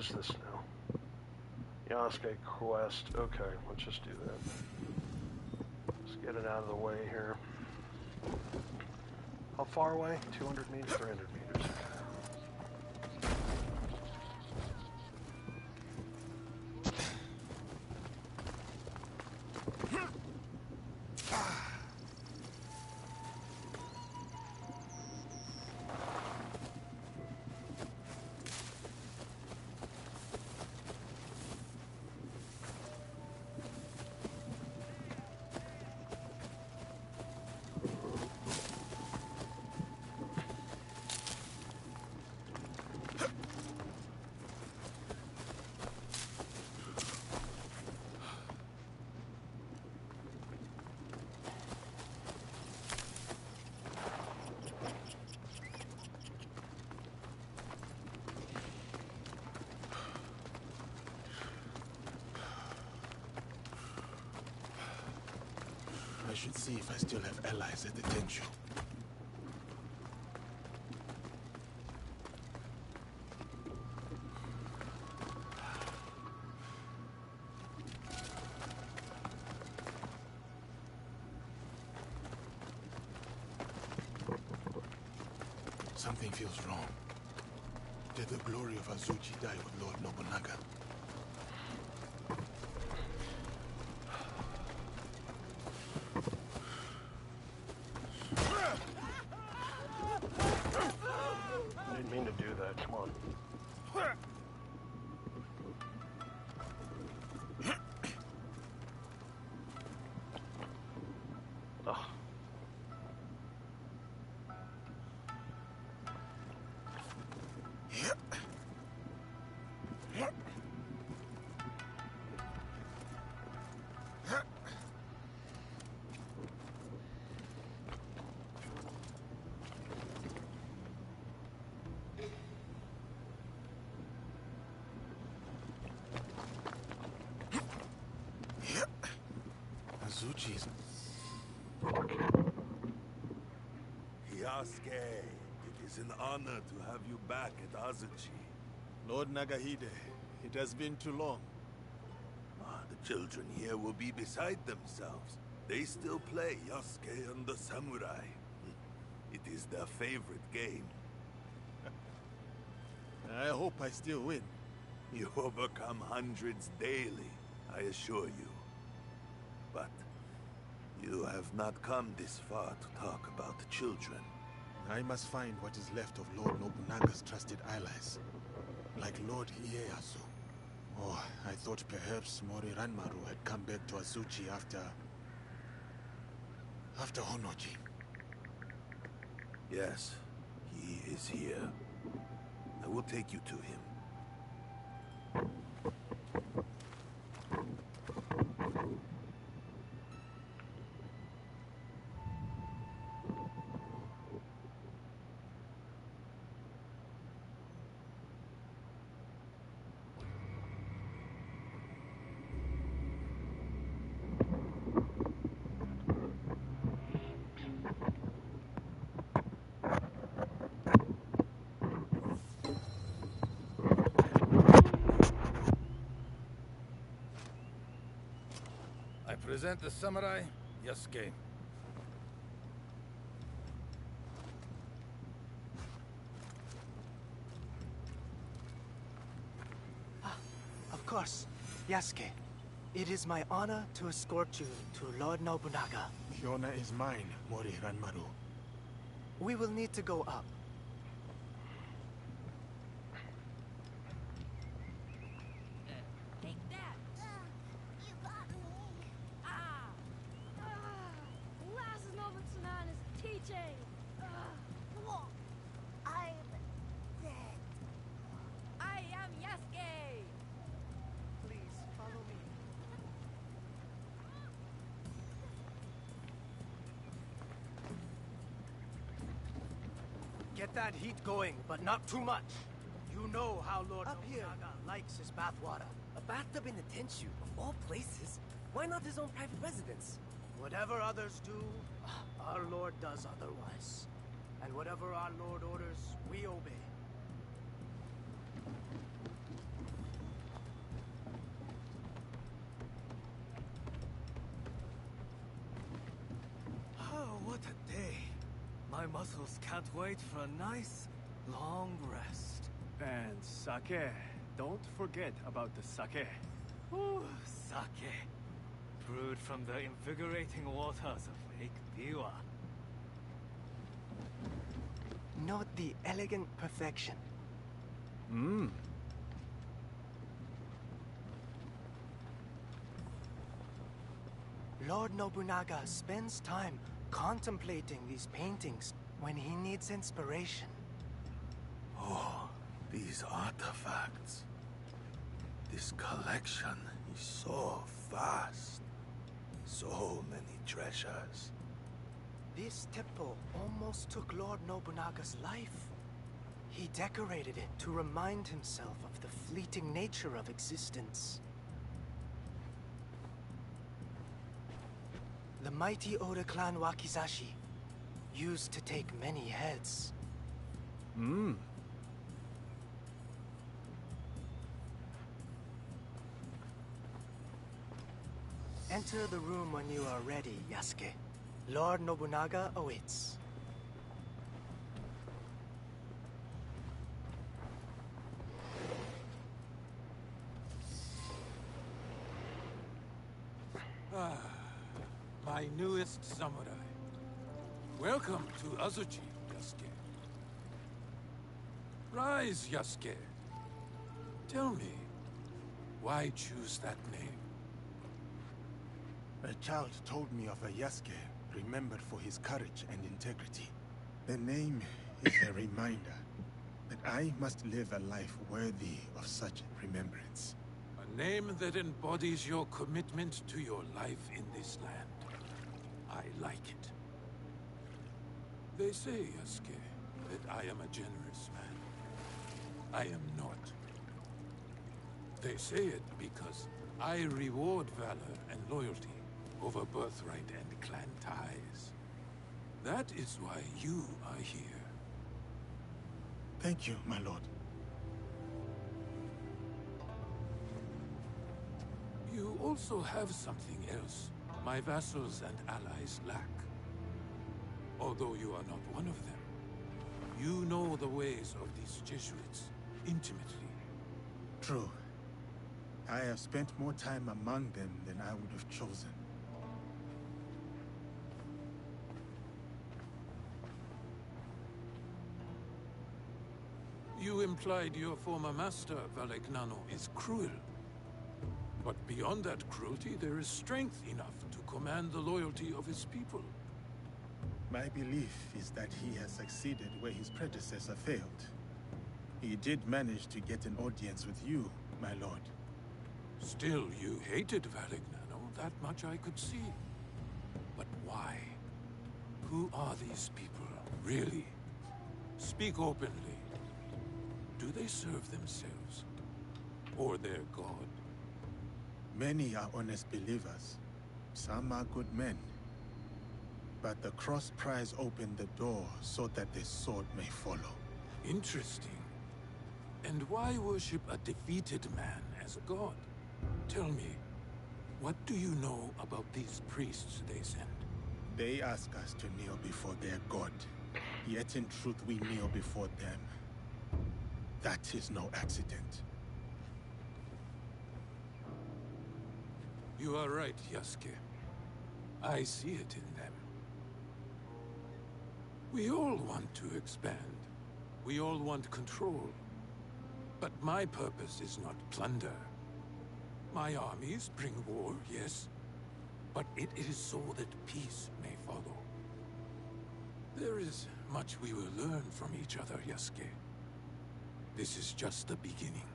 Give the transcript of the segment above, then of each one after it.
is this now? Yasuke quest. Okay, let's just do that. Let's get it out of the way here. How far away? 200 meters? 300 meters. I should see if I still have allies at the Tenshu. Something feels wrong. Did the glory of Azuchi die with Lord Nobunaga? Didn't mean to do that. Come on. Ugh. Azuchi's. Yasuke, it is an honor to have you back at Azuchi. Lord Nagahide, it has been too long. The children here will be beside themselves. They still play Yasuke and the Samurai. It is their favorite game. I hope I still win. You overcome hundreds daily, I assure you. But you have not come this far to talk about the children. I must find what is left of Lord Nobunaga's trusted allies, like Lord Ieyasu. Oh, I thought perhaps Mori Ranmaru had come back to Azuchi after Honoji. Yes, he is here. I will take you to him. I present the samurai, Yasuke. Of course, Yasuke. It is my honor to escort you to Lord Nobunaga. The honor is mine, Mori Ranmaru. We will need to go up. Take that! You got me! Last Nobutsunane's teaching! What? I'm dead. I am Yasuke! Please, follow me. Get that heat going, but not too much. You know how Lord Nobunaga likes his bathwater. A bathtub in the Tenshu, of all places. Why not his own private residence? Whatever others do, our Lord does otherwise. And whatever our Lord orders, we obey. My muscles can't wait for a nice, long rest. And sake. Don't forget about the sake. Ooh, sake. Brewed from the invigorating waters of Lake Biwa. Note the elegant perfection. Lord Nobunaga spends time contemplating these paintings when he needs inspiration. Oh, these artifacts. This collection is so vast. So many treasures. This temple almost took Lord Nobunaga's life. He decorated it to remind himself of the fleeting nature of existence. The mighty Oda clan Wakizashi used to take many heads. Enter the room when you are ready, Yasuke. Lord Nobunaga awaits. My newest samurai. Welcome to Azuchi, Yasuke. Rise, Yasuke. Tell me, why choose that name? A child told me of a Yasuke remembered for his courage and integrity. The name is a reminder that I must live a life worthy of such remembrance. A name that embodies your commitment to your life in this land. I like it. They say, Yasuke, that I am a generous man. I am not. They say it because I reward valor and loyalty over birthright and clan ties. That is why you are here. Thank you, my lord. You also have something else my vassals and allies lack. Although you are not one of them, you know the ways of these Jesuits intimately. True. I have spent more time among them than I would have chosen. You implied your former master, Valegnano, is cruel. But beyond that cruelty, there is strength enough to command the loyalty of his people. My belief is that he has succeeded where his predecessor failed. He did manage to get an audience with you, my lord. Still, you hated Valegnano, that much I could see. But why? Who are these people, really? Speak openly. Do they serve themselves? Or their god? Many are honest believers. Some are good men. But the cross prize opened the door so that the sword may follow. Interesting. And why worship a defeated man as a god? Tell me, what do you know about these priests they send? They ask us to kneel before their god. Yet in truth we kneel before them. That is no accident. You are right, Yasuke. I see it in them. We all want to expand. We all want control. But my purpose is not plunder. My armies bring war, yes. But it is so that peace may follow. There is much we will learn from each other, Yasuke. This is just the beginning.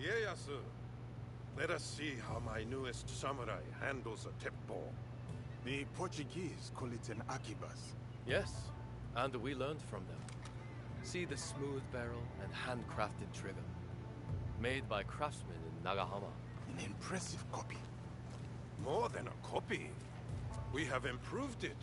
Ieyasu, Let us see how my newest samurai handles a teppo. The Portuguese call it an arquebus. Yes, and we learned from them. See the smooth barrel and handcrafted trigger. Made by craftsmen in Nagahama. An impressive copy. More than a copy. We have improved it.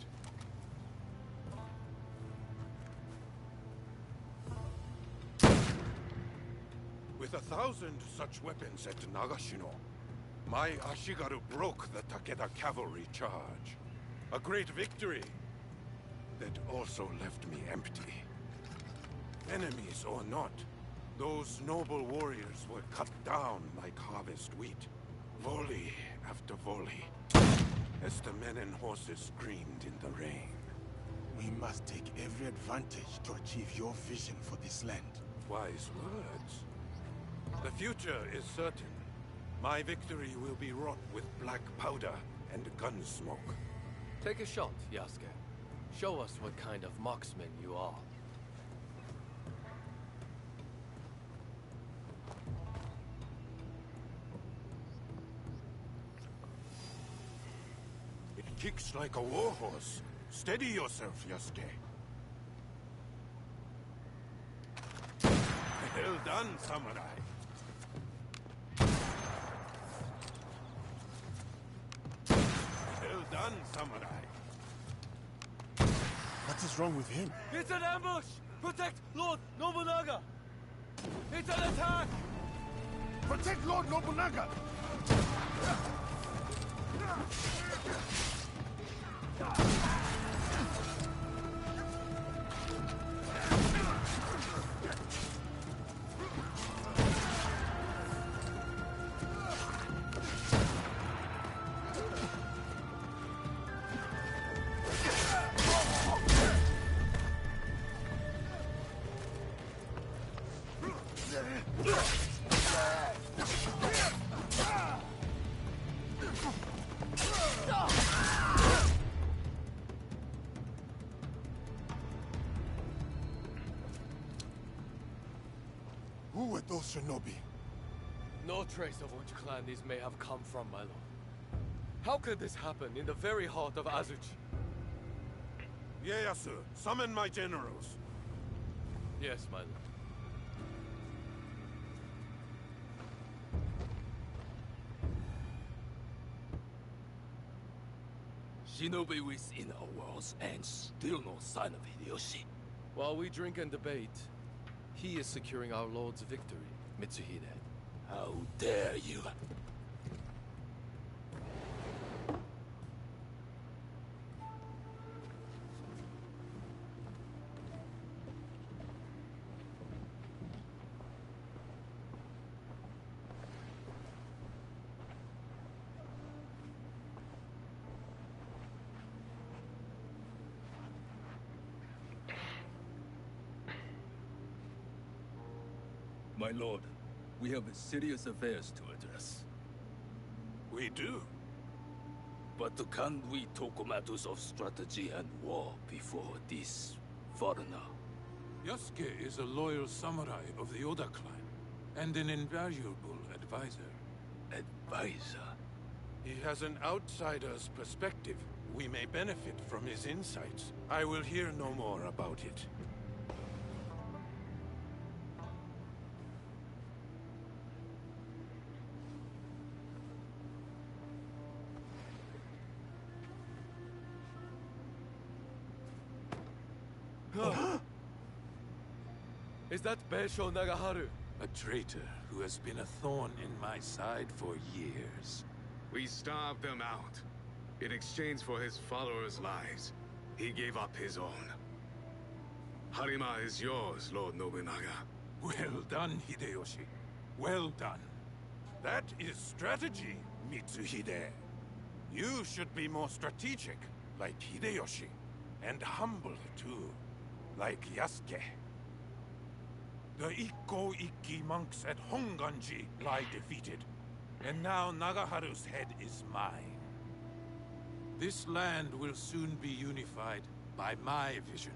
With 1,000 such weapons at Nagashino, my Ashigaru broke the Takeda cavalry charge. A great victory that also left me empty. Enemies or not, those noble warriors were cut down like harvest wheat. Volley after volley, as the men and horses screamed in the rain. We must take every advantage to achieve your vision for this land. Wise words. The future is certain. My victory will be wrought with black powder and gun smoke. Take a shot, Yasuke. Show us what kind of marksman you are. It kicks like a warhorse. Steady yourself, Yasuke. Well done, samurai. Well done, samurai. What is wrong with him? It's an ambush! Protect Lord Nobunaga! It's an attack! Protect Lord Nobunaga! Who were those shinobi? No trace of which clan these may have come from, my lord. How could this happen in the very heart of Azuchi? Ieyasu, summon my generals. Yes, my lord. Shinobi within our walls and still no sign of Hideyoshi. While we drink and debate, he is securing our lord's victory, Mitsuhide. How dare you! My lord, we have serious affairs to address. We do. But can we talk matters of strategy and war before this foreigner? Yasuke is a loyal samurai of the Oda clan, and an invaluable advisor. Advisor? He has an outsider's perspective. We may benefit from his insights. I will hear no more about it. Is that Beisho Nagaharu? A traitor who has been a thorn in my side for years. We starved him out. In exchange for his followers' lives, he gave up his own. Harima is yours, Lord Nobunaga. Well done, Hideyoshi. Well done. That is strategy, Mitsuhide. You should be more strategic, like Hideyoshi. And humble, too, like Yasuke. The Ikko Ikki monks at Honganji lie defeated. And now Nagaharu's head is mine. This land will soon be unified by my vision.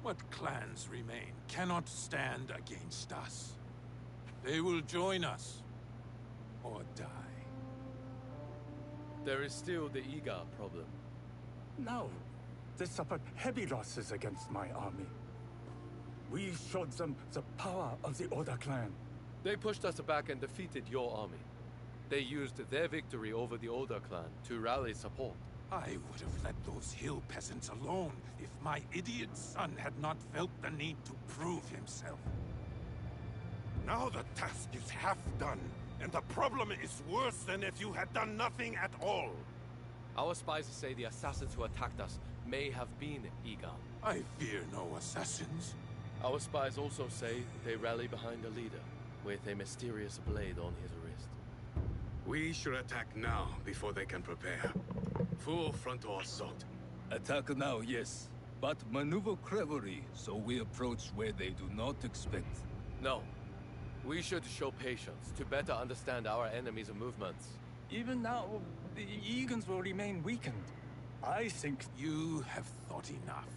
What clans remain cannot stand against us. They will join us. or die. There is still the Iga problem. No. They suffered heavy losses against my army. We showed them the power of the Oda clan. They pushed us back and defeated your army. They used their victory over the Oda clan to rally support. I would have let those hill peasants alone if my idiot son had not felt the need to prove himself. Now the task is half done, and the problem is worse than if you had done nothing at all. Our spies say the assassins who attacked us may have been Iga. I fear no assassins. Our spies also say they rally behind a leader with a mysterious blade on his wrist. We should attack now before they can prepare. Full frontal assault. Attack now, yes. But maneuver cleverly, so we approach where they do not expect. No. We should show patience to better understand our enemy's movements. Even now, the Egans will remain weakened. I think... You have thought enough.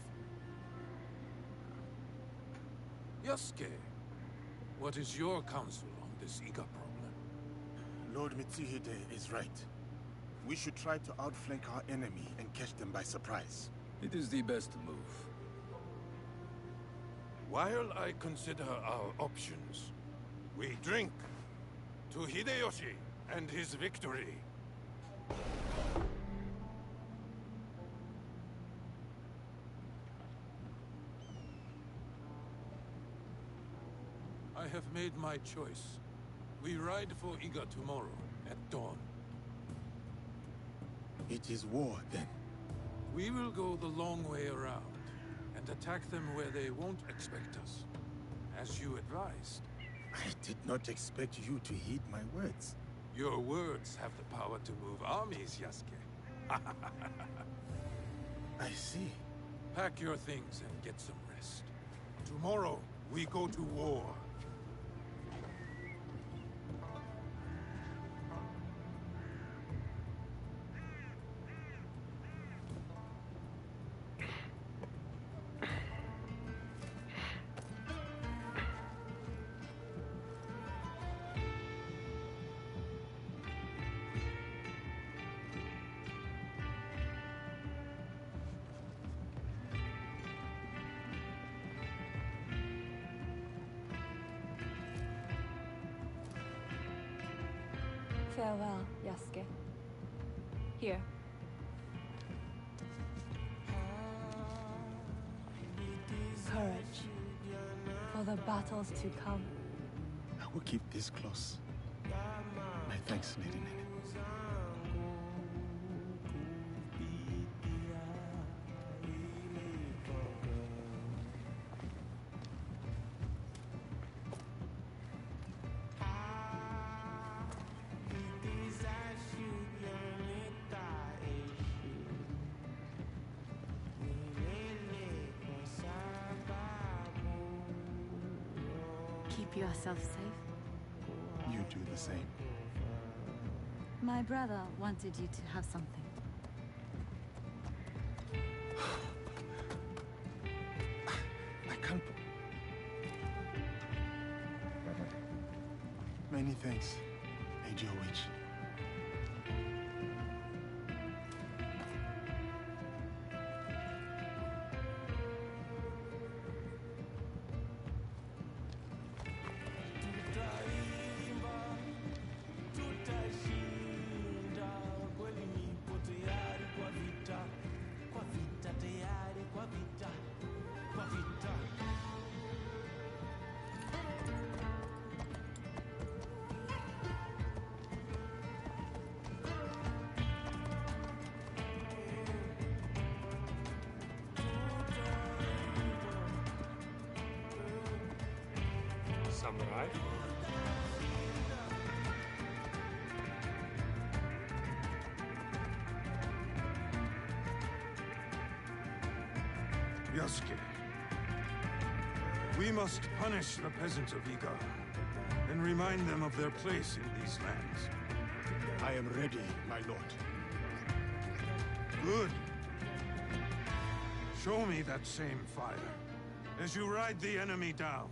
Yasuke, what is your counsel on this Iga problem? Lord Mitsuhide is right. We should try to outflank our enemy and catch them by surprise. It is the best move. While I consider our options, we drink to Hideyoshi and his victory. I have made my choice. We ride for Iga tomorrow at dawn. It is war, then. We will go the long way around and attack them where they won't expect us, as you advised. I did not expect you to heed my words. Your words have the power to move armies, Yasuke. I see. Pack your things and get some rest. Tomorrow, we go to war. Farewell, Yasuke. Here. Courage. For the battles to come. I will keep this close. My thanks, Lady Nene. Keep yourself safe. You do the same. My brother wanted you to have something. I can't... Many thanks, Angel Witch. Samurai? Yasuke, we must punish the peasants of Iga and remind them of their place in these lands. I am ready, my lord. Good. Show me that same fire as you ride the enemy down.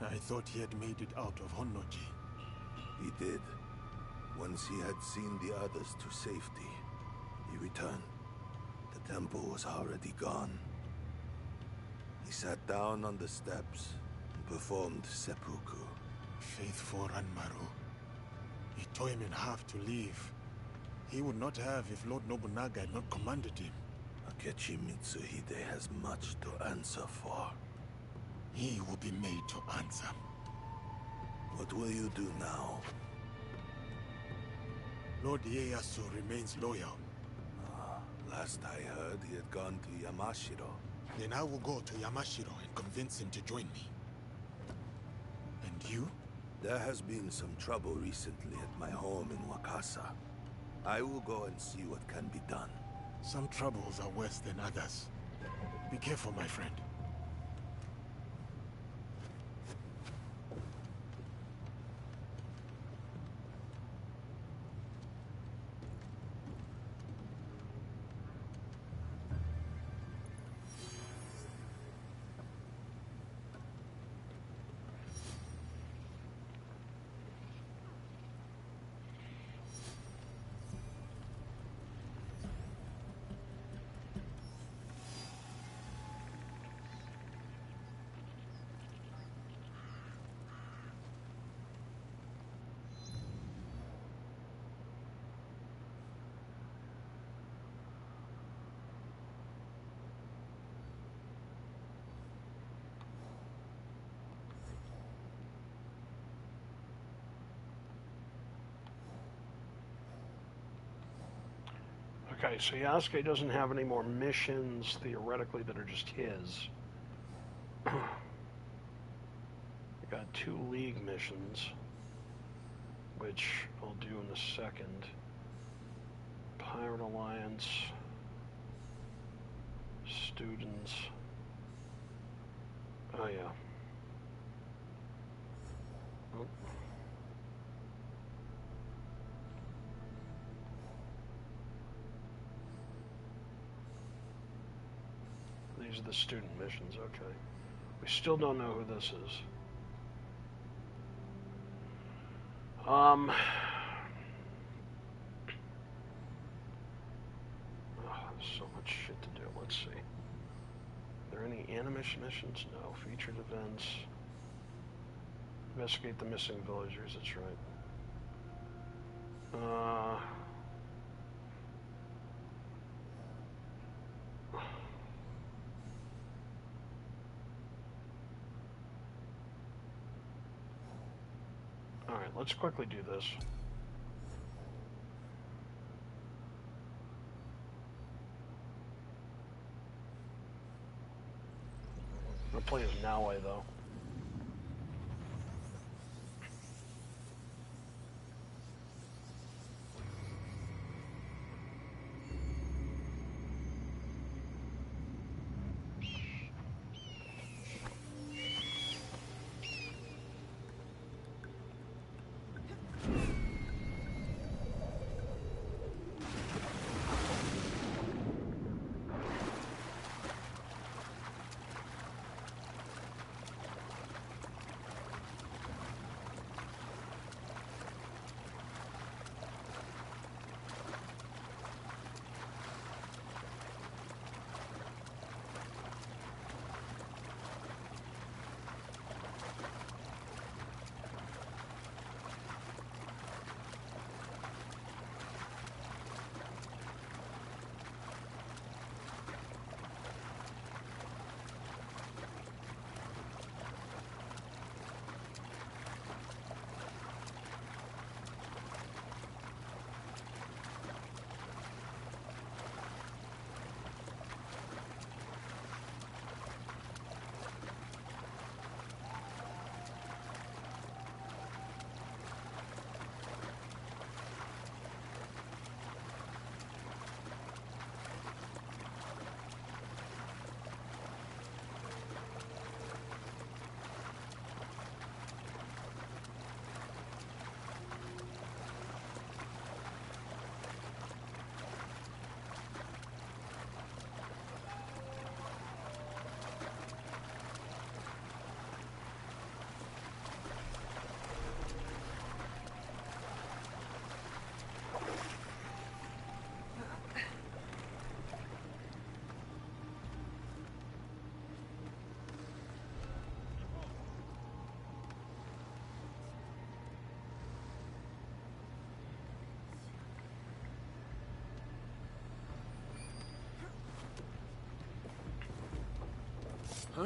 I thought he had made it out of Honnoji. He did. Once he had seen the others to safety, he returned. The temple was already gone. He sat down on the steps and performed seppuku. Faithful Ranmaru. He tore him in half to leave. He would not have if Lord Nobunaga had not commanded him. Akechi Mitsuhide has much to answer for. He will be made to answer. What will you do now? Lord Ieyasu remains loyal. Last I heard, he had gone to Yamashiro. Then I will go to Yamashiro and convince him to join me. And you? There has been some trouble recently at my home in Wakasa. I will go and see what can be done. Some troubles are worse than others. Be careful, my friend. Okay, so Yasuke doesn't have any more missions, theoretically, that are just his. We got 2 League missions, which I'll do in a second. Pirate Alliance, students. Oh, yeah. Oh. These are the student missions, okay. We still don't know who this is. Oh, there's so much shit to do. Let's see. Are there any animation missions? No. Featured events. Investigate the missing villagers, that's right. Alright, let's quickly do this. I'm gonna play as Naue, though. Huh?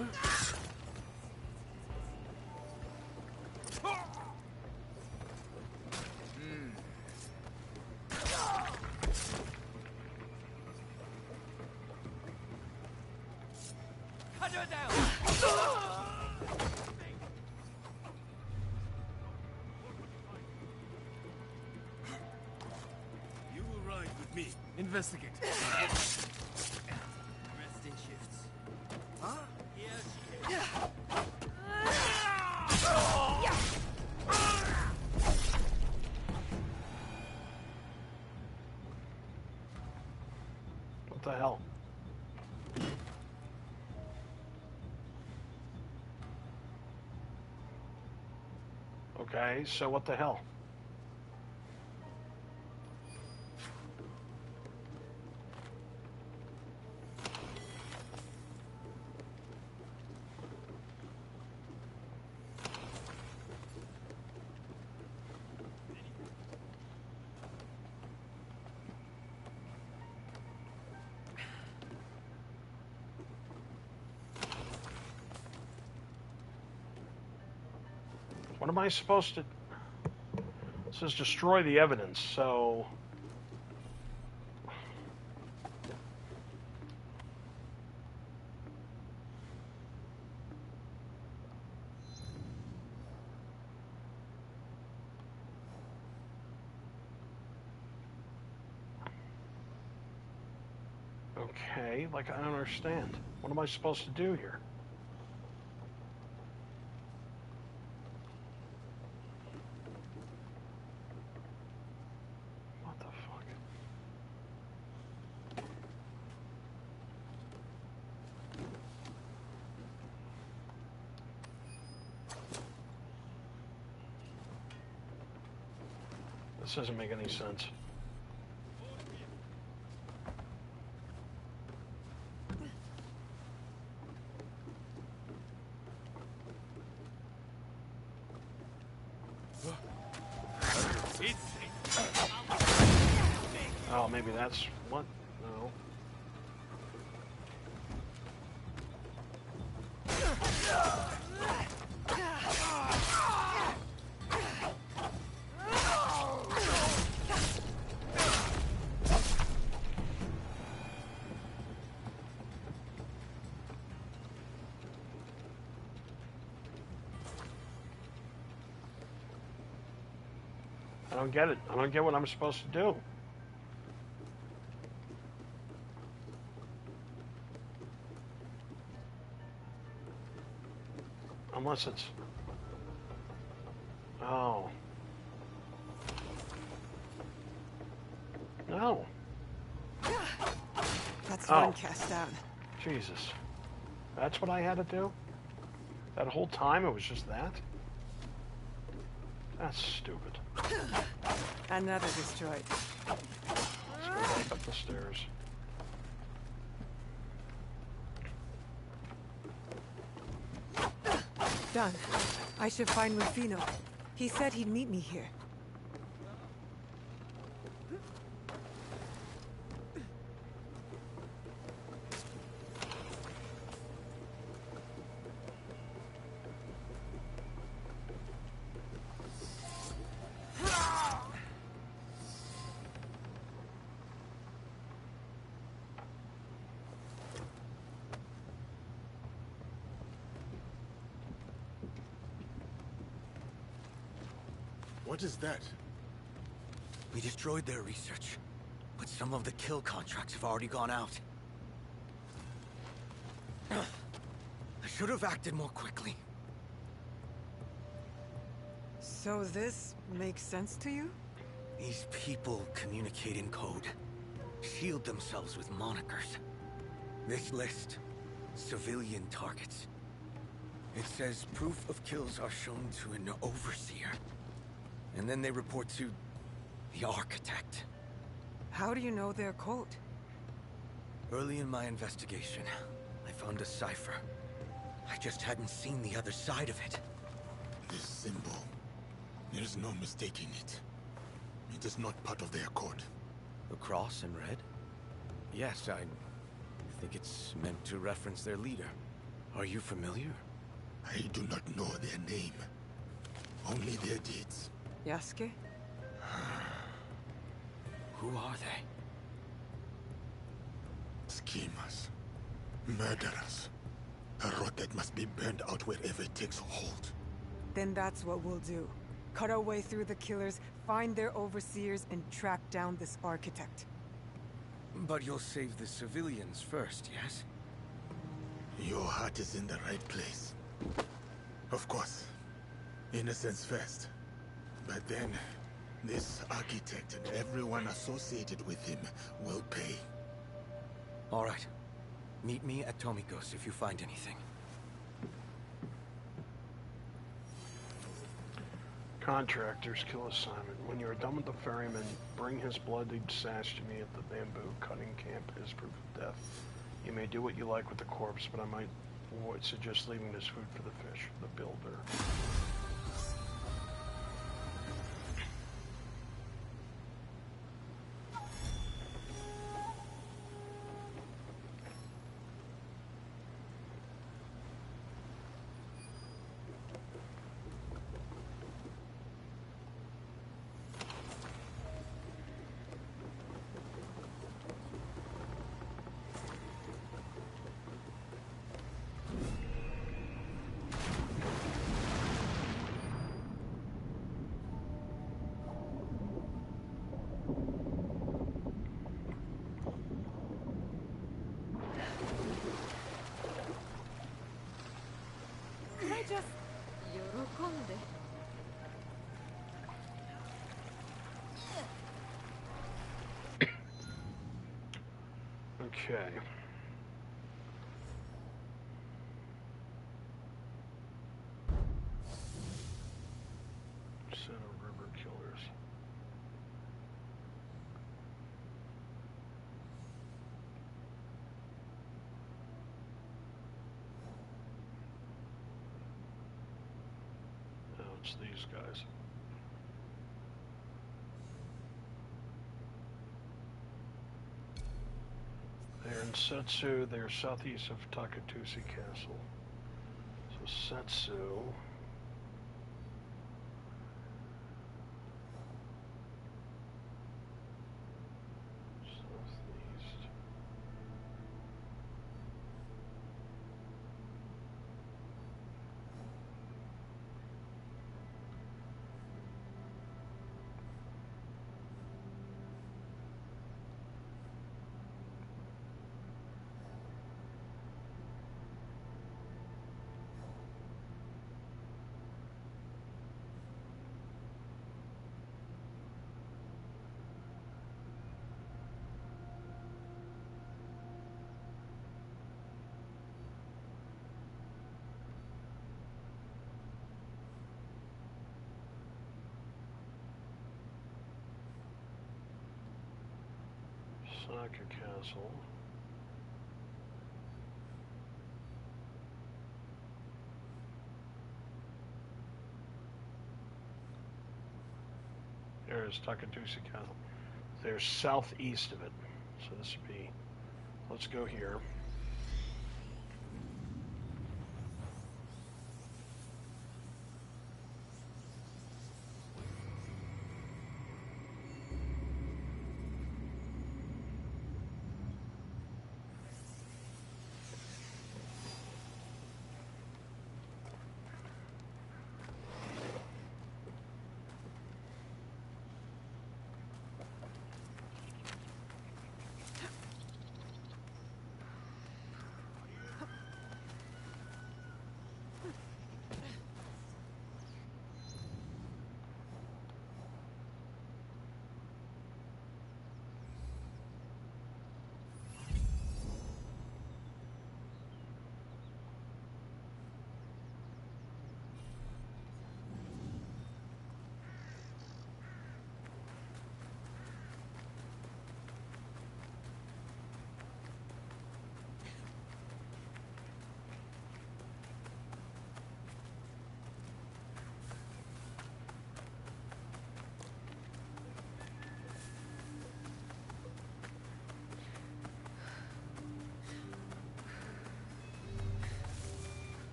Cut her down! You will ride with me. Investigate. Rest in shifts. Huh? What the hell? Okay, so what the hell? What am I supposed to... It says destroy the evidence, so... Okay, like I don't understand. What am I supposed to do here? What the fuck? This doesn't make any sense. Oh, maybe that's what? No. I don't get it. I don't get what I'm supposed to do. Unless it's... Oh. No. That's Oh. one cast down. Jesus. That's what I had to do? That whole time it was just that? That's stupid. Another destroyed. Let's go back up the stairs. Done. I should find Rufino. He said he'd meet me here. What is that? We destroyed their research, but some of the kill contracts have already gone out. I should have acted more quickly. So this makes sense to you? These people communicate in code, shield themselves with monikers. This list, civilian targets. It says proof of kills are shown to an overseer. And then they report to the architect. How do you know their code? Early in my investigation, I found a cipher. I just hadn't seen the other side of it. This symbol, there is no mistaking it. It is not part of their code. The cross in red? Yes, I think it's meant to reference their leader. Are you familiar? I do not know their name. Only their deeds. Yasuke? Who are they? Schemers. Murderers. A rot that must be burned out wherever it takes hold. Then that's what we'll do. Cut our way through the killers, find their overseers, and track down this architect. But you'll save the civilians first, yes? Your heart is in the right place. Of course. Innocence first. But then, this architect and everyone associated with him will pay. All right. Meet me at Tomiko's if you find anything. Contractor's kill assignment. When you are done with the ferryman, bring his bloodied sash to me at the bamboo cutting camp as proof of death. You may do what you like with the corpse, but I might suggest leaving this food for the fish, the builder. Okay. Set of river killers. Oh, it's these guys. They're in Setsu. They're southeast of Takatusi Castle. So Setsu. Southeast. Saka Castle. There's Takatusi Castle. They're southeast of it. So this would be, let's go here.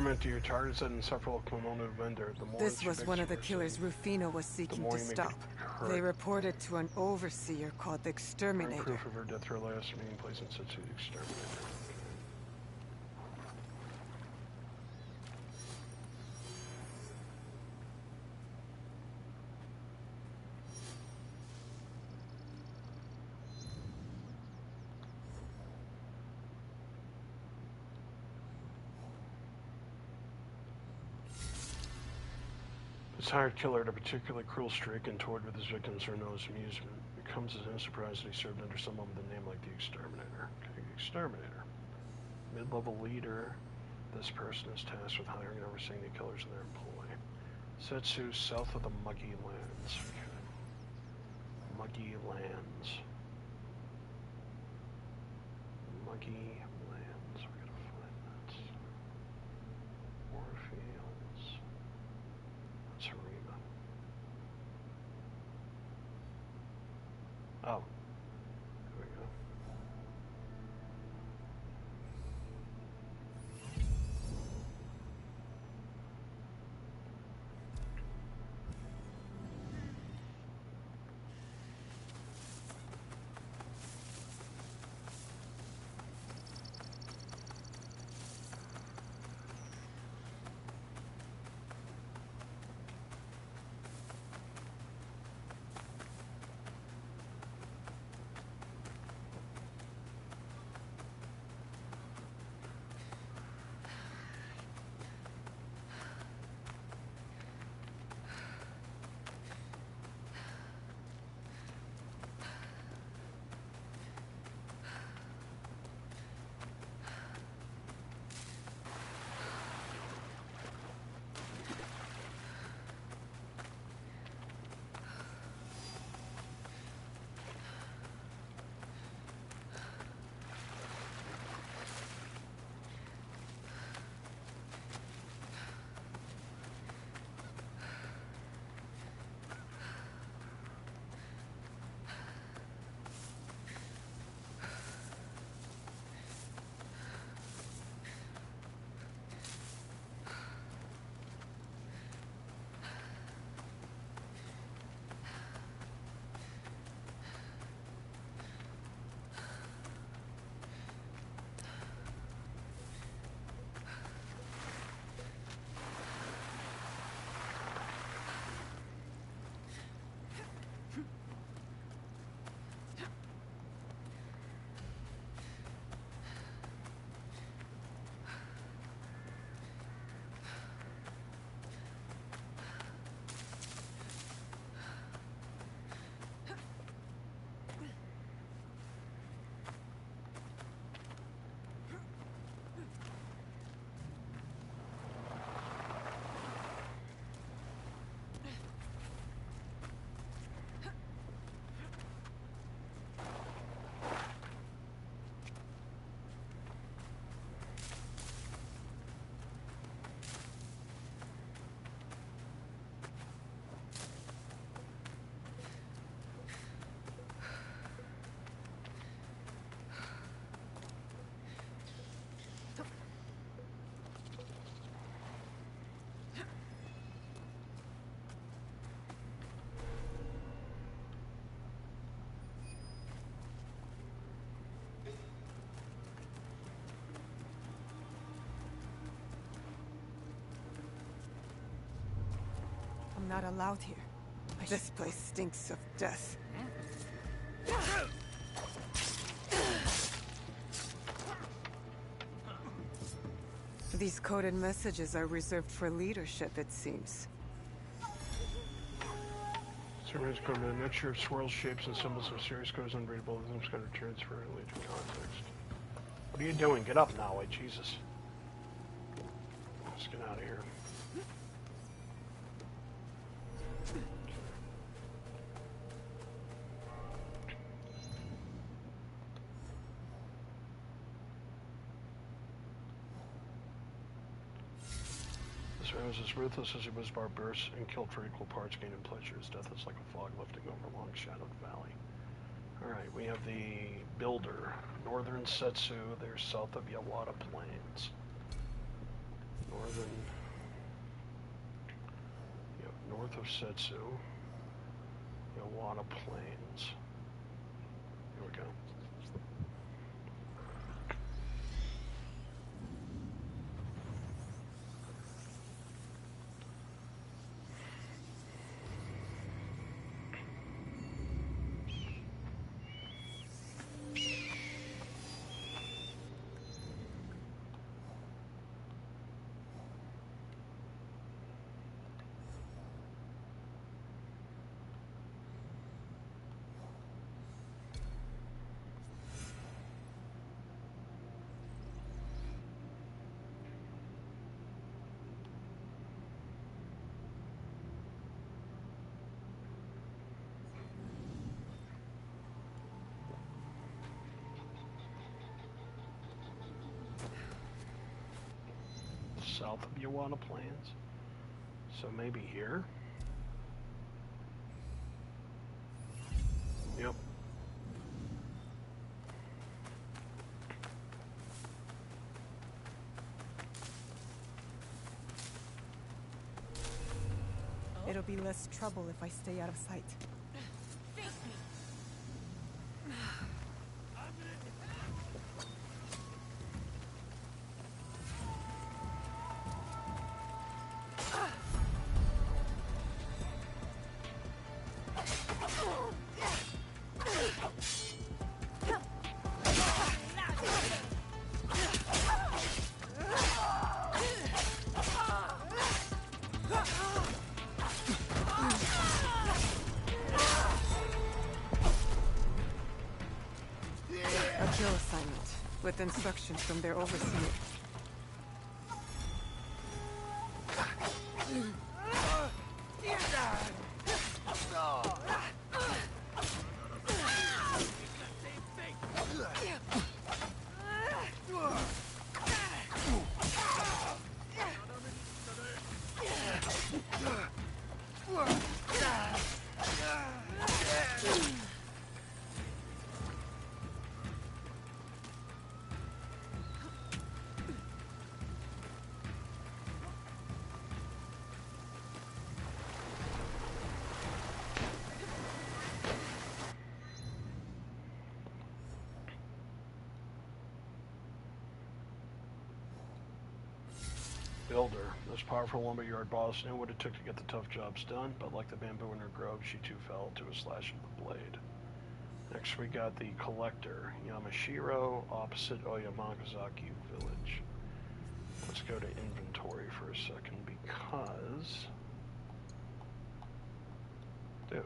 experiment to your targets at an several kimono vendor. The more This was one of the inspections killers Rufino was seeking more to you make stop. it hurt. They reported to an overseer called the Find Exterminator. proof of her death or last meeting place in situ exterminator. This hired killer had a particularly cruel streak and toyed with his victims for no amusement. It comes as no surprise that he served under someone with a name like the Exterminator. Okay, Exterminator. Mid-level leader. This person is tasked with hiring and overseeing the killers in their employ. Setsu, south of the Muggy Lands. Okay. Muggy Lands. Muggy Lands. We're gonna find that. Warfields. That's Harima. Oh. There we go. I'm not allowed here. This place stinks of death. These coded messages are reserved for leadership, it seems. Surveys come in a mixture of swirls, shapes, and symbols of serious codes unreadable. Them kind of transfer and lead to context. What are you doing? Get up now, Jesus. Let's get out of here. This man was as ruthless as he was barbarous and killed for equal parts, gain and pleasure. His death is like a fog lifting over a long-shadowed valley. Alright, we have the Builder. Northern Setsu, they're south of Yawata Plains. North of Setsu, Yawata Plains. Here we go. South of Yawata Plains. So maybe here? Yep. It'll be less trouble if I stay out of sight. With instructions from their overseer. Builder. This powerful lumberyard boss knew what it took to get the tough jobs done, but like the bamboo in her grove, she too fell to a slash of the blade. Next we got the Collector, Yamashiro, opposite Oyamazaki Village. Let's go to inventory for a second because... Dude.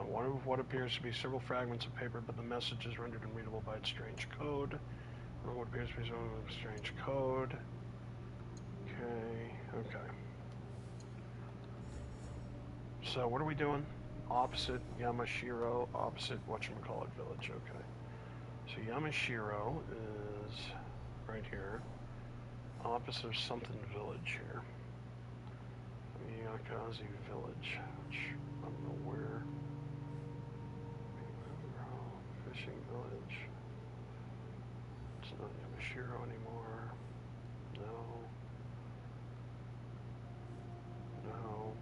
One of what appears to be several fragments of paper, but the message is rendered unreadable by its strange code. One of what appears to be some strange code. Okay. So what are we doing? Opposite Yamashiro, opposite whatchamacallit village. Okay. So Yamashiro is right here. Opposite of something village here. Miyakazi village, which I don't know where. Fishing village. It's not Yamashiro anymore. No. No.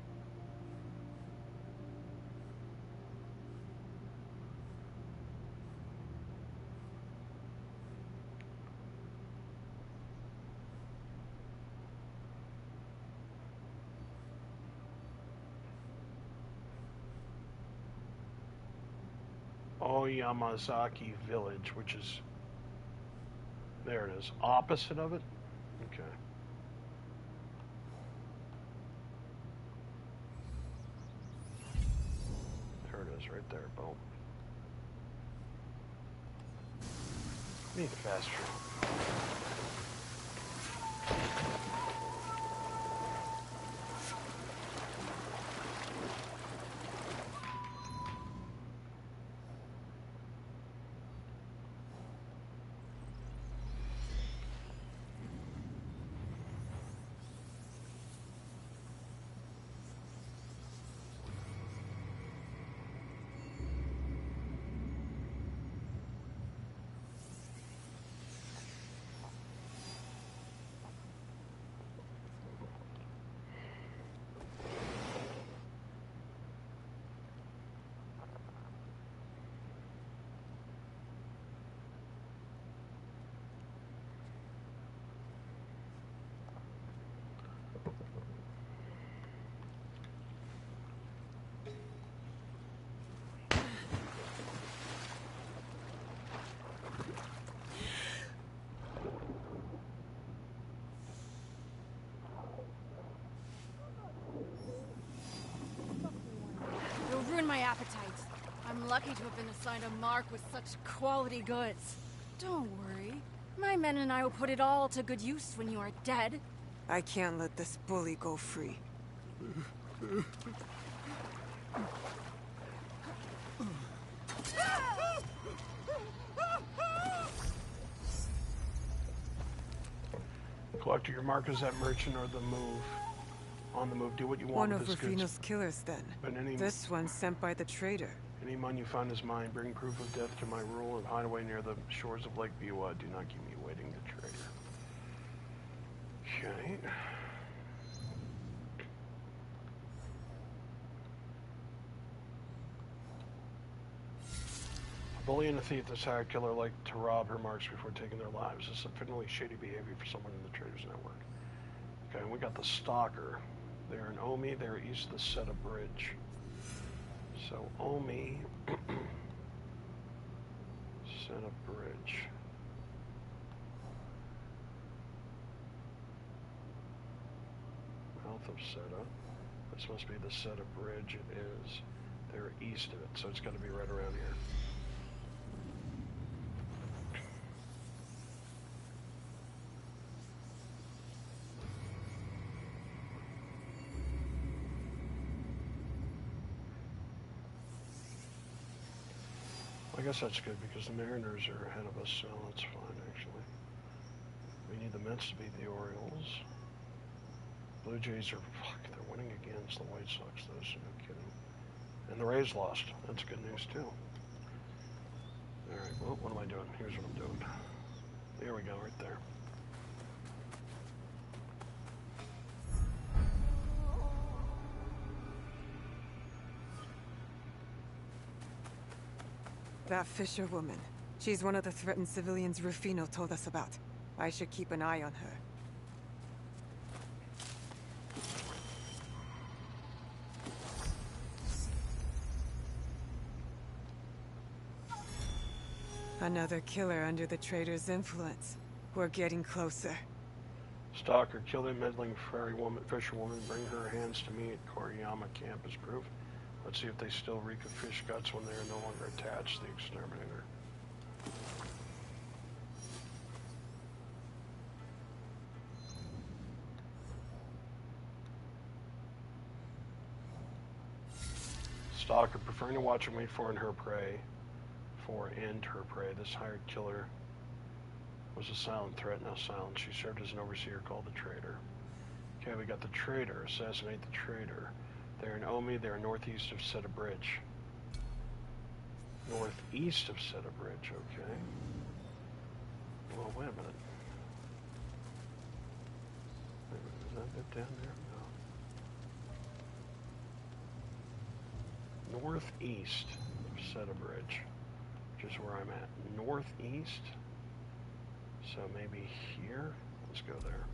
Oyamazaki Village, which is, there it is, opposite of it? Okay. There it is, right there, boom. Me faster. You'll ruin my appetite. I'm lucky to have been assigned a mark with such quality goods. Don't worry. My men and I will put it all to good use when you are dead. I can't let this bully go free. Collector, your mark is that merchant or the move. On the move, do what you want One with of his goods. Rufino's killers, then. But This one sent by the trader. Any man you find is mine. Bring proof of death to my rural and hideaway near the shores of Lake Biwa. Do not keep me waiting, the trader. Okay. A bully and a thief, this hired killer like to rob her marks before taking their lives. This is sufficiently shady behavior for someone in the trader's network. Okay, and we got the stalker. They're in Omi. They're east of the Seta Bridge. So Omi, Seta Bridge. Mouth of Seta. This must be the Seta Bridge. It is. They're east of it, so it's got to be right around here. I guess that's good because the Mariners are ahead of us, so that's fine, actually. We need the Mets to beat the Orioles. Blue Jays are, they're winning against the White Sox, though, so no kidding. And the Rays lost. That's good news, too. Alright, well, what am I doing? Here's what I'm doing. There we go, right there. That Fisher woman. She's one of the threatened civilians Rufino told us about. I should keep an eye on her. Another killer under the trader's influence. We're getting closer. Stalker, kill the meddling fisherwoman, bring her hands to me at Koriyama camp as proof. Let's see if they still reek of fish guts when they are no longer attached to the exterminator. Stalker, preferring to watch and wait for and her prey. Her prey. This hired killer was a silent threat, now silent. She served as an overseer called the Trader. Okay, we got the Trader. Assassinate the Trader. They're in Omi. They're northeast of Seta Bridge. Northeast of Seta Bridge, okay. Well, wait a minute. Is that it down there? No. Northeast of Seta Bridge, which is where I'm at. Northeast. So maybe here? Let's go there.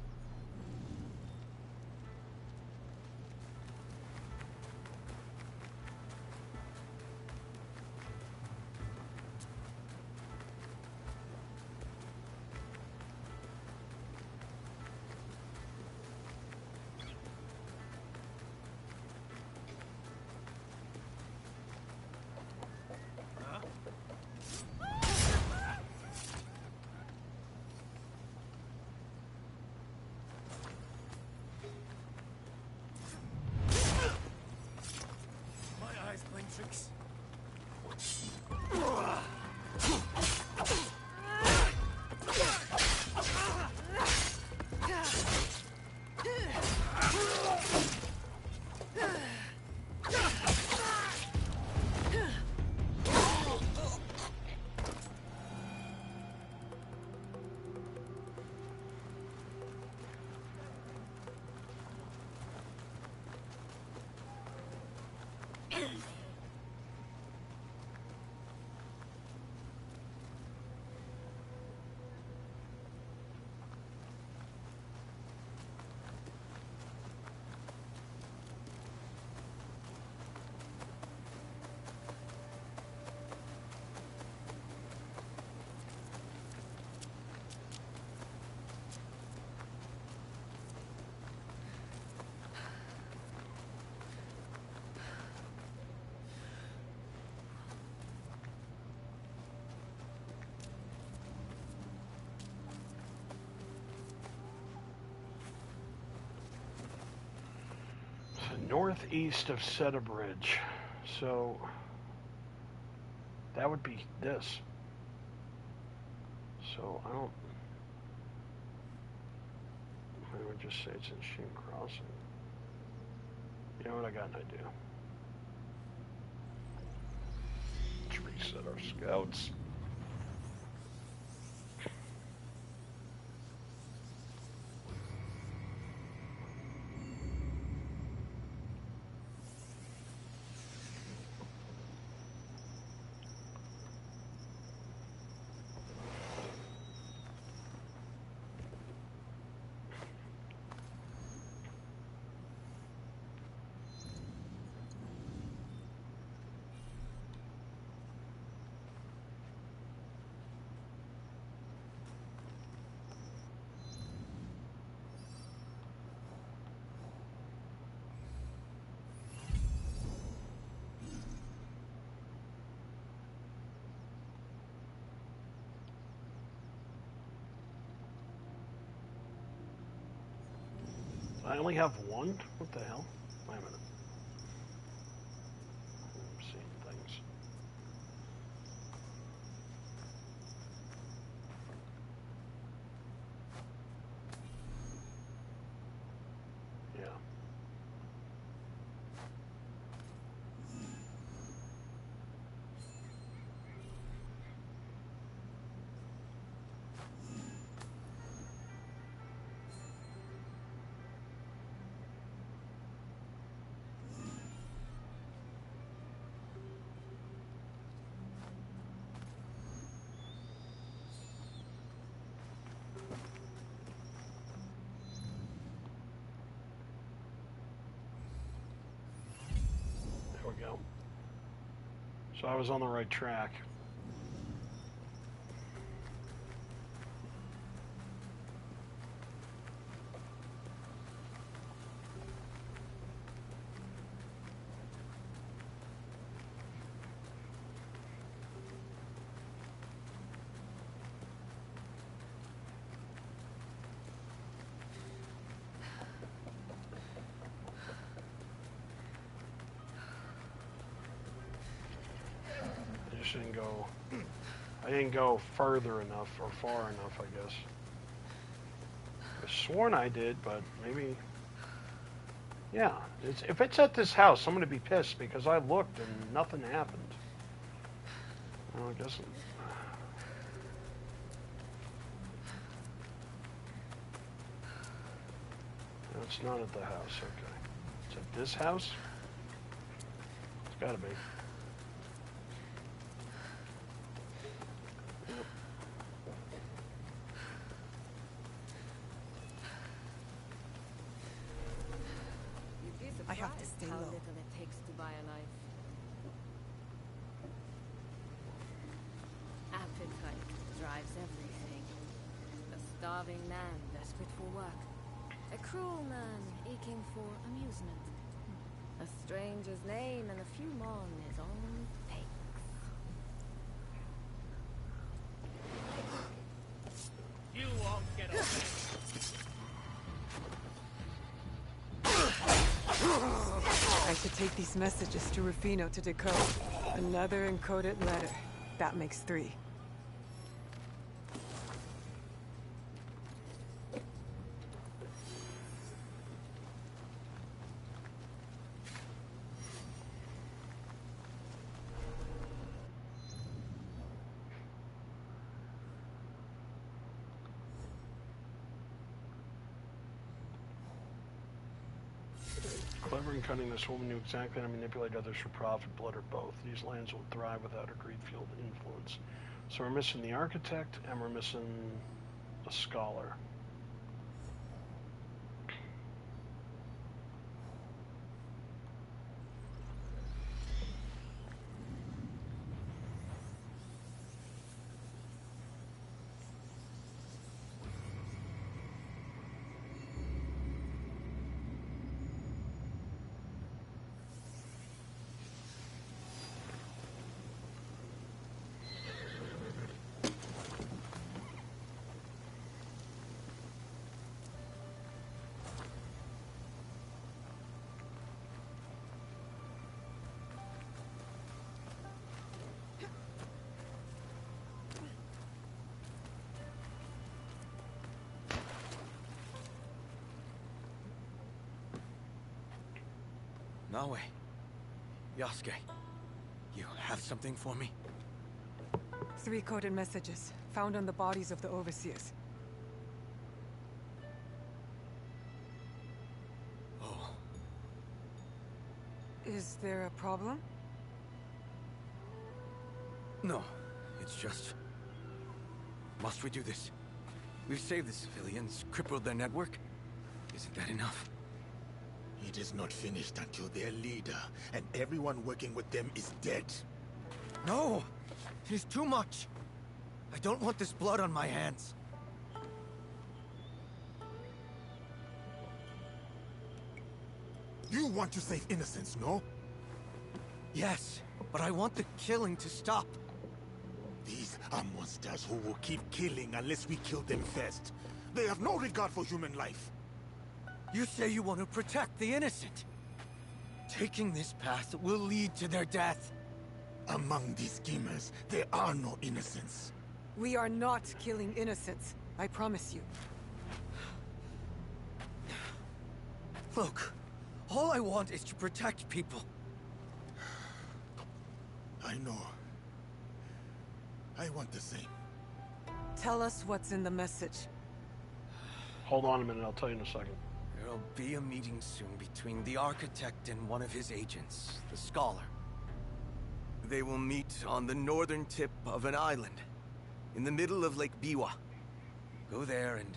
northeast of Seta Bridge. So that would be this. So I would just say it's in Shin Crossing. You know what? I got an idea. Let's reset our scouts. I only have one? What the hell? Wait a minute. I'm seeing things. Yeah. There we go. So I was on the right track. I didn't go further enough or far enough, I guess. I sworn I did, but maybe. Yeah, if it's at this house, I'm going to be pissed because I looked and nothing happened. Well, I guess. No, it's not at the house. Okay, it's at this house. It's got to be. I have to stay How low. little it takes to buy a life. Appetite drives everything. A starving man desperate for work. A cruel man aching for amusement. A stranger's name and a few more on his own fakes. You won't get away. I should take these messages to Rufino to decode. Another encoded letter. That makes 3. Clever in cunning, this woman knew exactly how to manipulate others for profit, blood, or both. These lands would thrive without her greed-fueled influence. So we're missing the architect, and we're missing a scholar. Naue. Yasuke. You have something for me? 3 coded messages, found on the bodies of the overseers. Oh. Is there a problem? No, it's just... Must we do this? We've saved the civilians, crippled their network. Isn't that enough? It is not finished until their leader and everyone working with them is dead. No! It is too much! I don't want this blood on my hands. You want to save innocents, no? Yes, but I want the killing to stop. These are monsters who will keep killing unless we kill them first. They have no regard for human life. You say you want to protect the innocent. Taking this path will lead to their death. Among these schemers, there are no innocents. We are not killing innocents, I promise you. Look, all I want is to protect people. I know. I want the same. Tell us what's in the message. Hold on a minute, I'll tell you in a second. There'll be a meeting soon between the architect and one of his agents, the Scholar. They will meet on the northern tip of an island, in the middle of Lake Biwa. Go there and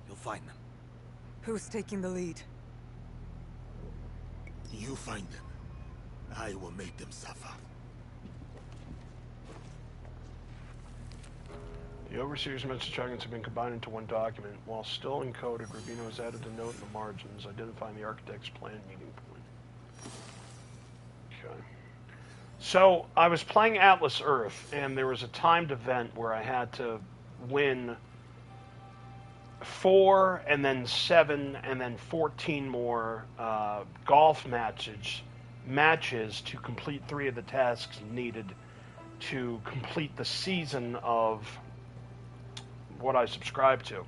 you'll find them. Who's taking the lead? You find them. I will make them suffer. The Overseer's message fragments have been combined into one document. While still encoded, Rubino has added a note in the margins identifying the architect's planned meeting point. Okay. So, I was playing Atlas Earth, and there was a timed event where I had to win 4, and then 7, and then 14 more golf matches to complete 3 of the tasks needed to complete the season of what I subscribed to.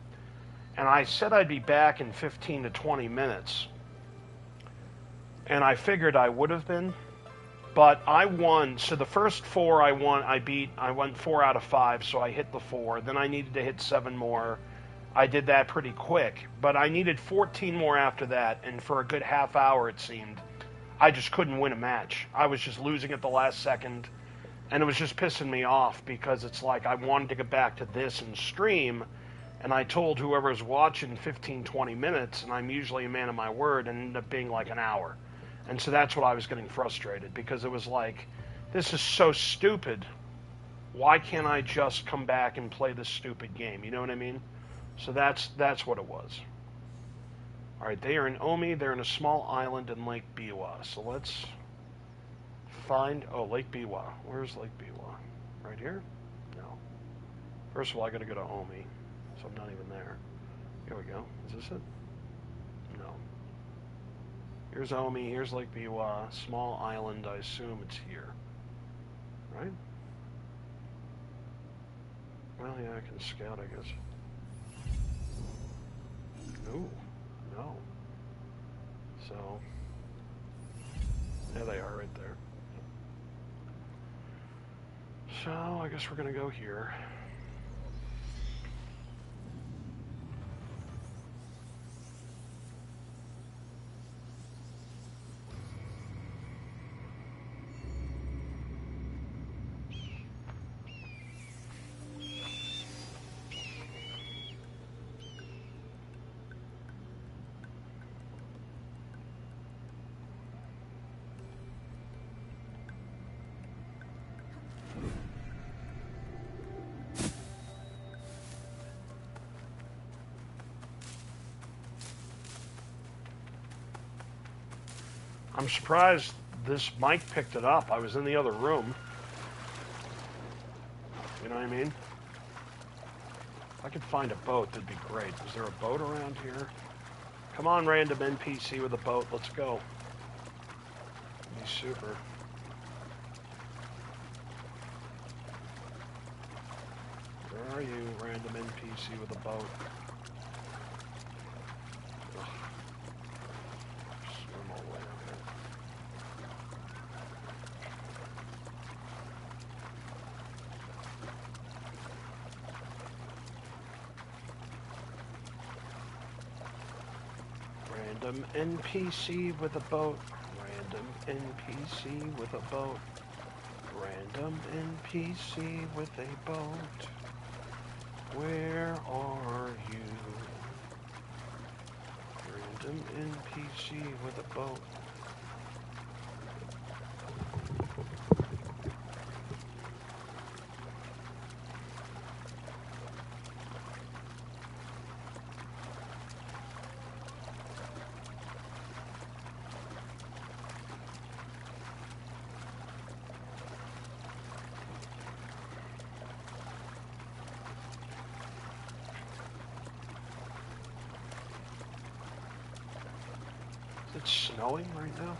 And I said I'd be back in 15 to 20 minutes. And I figured I would have been. But I won. So the first 4 I won, I won 4 out of 5, so I hit the 4. Then I needed to hit 7 more. I did that pretty quick. But I needed 14 more after that, and for a good half hour, it seemed, I just couldn't win a match. I was just losing at the last second. And it was just pissing me off because it's like I wanted to get back to this and stream, and I told whoever was watching 15, 20 minutes, and I'm usually a man of my word, and it ended up being like an hour. And so that's what I was getting frustrated, because it was like, this is so stupid. Why can't I just come back and play this stupid game? You know what I mean? So that's what it was. All right, they are in Omi. They're in a small island in Lake Biwa. So let's find... Oh, Lake Biwa. Where's Lake Biwa? Right here? No. First of all, I got to go to Omi. So I'm not even there. Here we go. Is this it? No. Here's Omi. Here's Lake Biwa. Small island. I assume it's here. Right? Well, yeah, I can scout, I guess. Ooh. No. So... there they are right there. So, I guess we're going to go here. I'm surprised this mic picked it up. I was in the other room. You know what I mean? If I could find a boat, that'd be great. Is there a boat around here? Come on, random NPC with a boat. Let's go. That'd be super. Where are you, random NPC with a boat? Ugh. Swim all the way out there. Random NPC with a boat. Random NPC with a boat. Random NPC with a boat. Where are you? Random NPC with a boat. Is it snowing right now?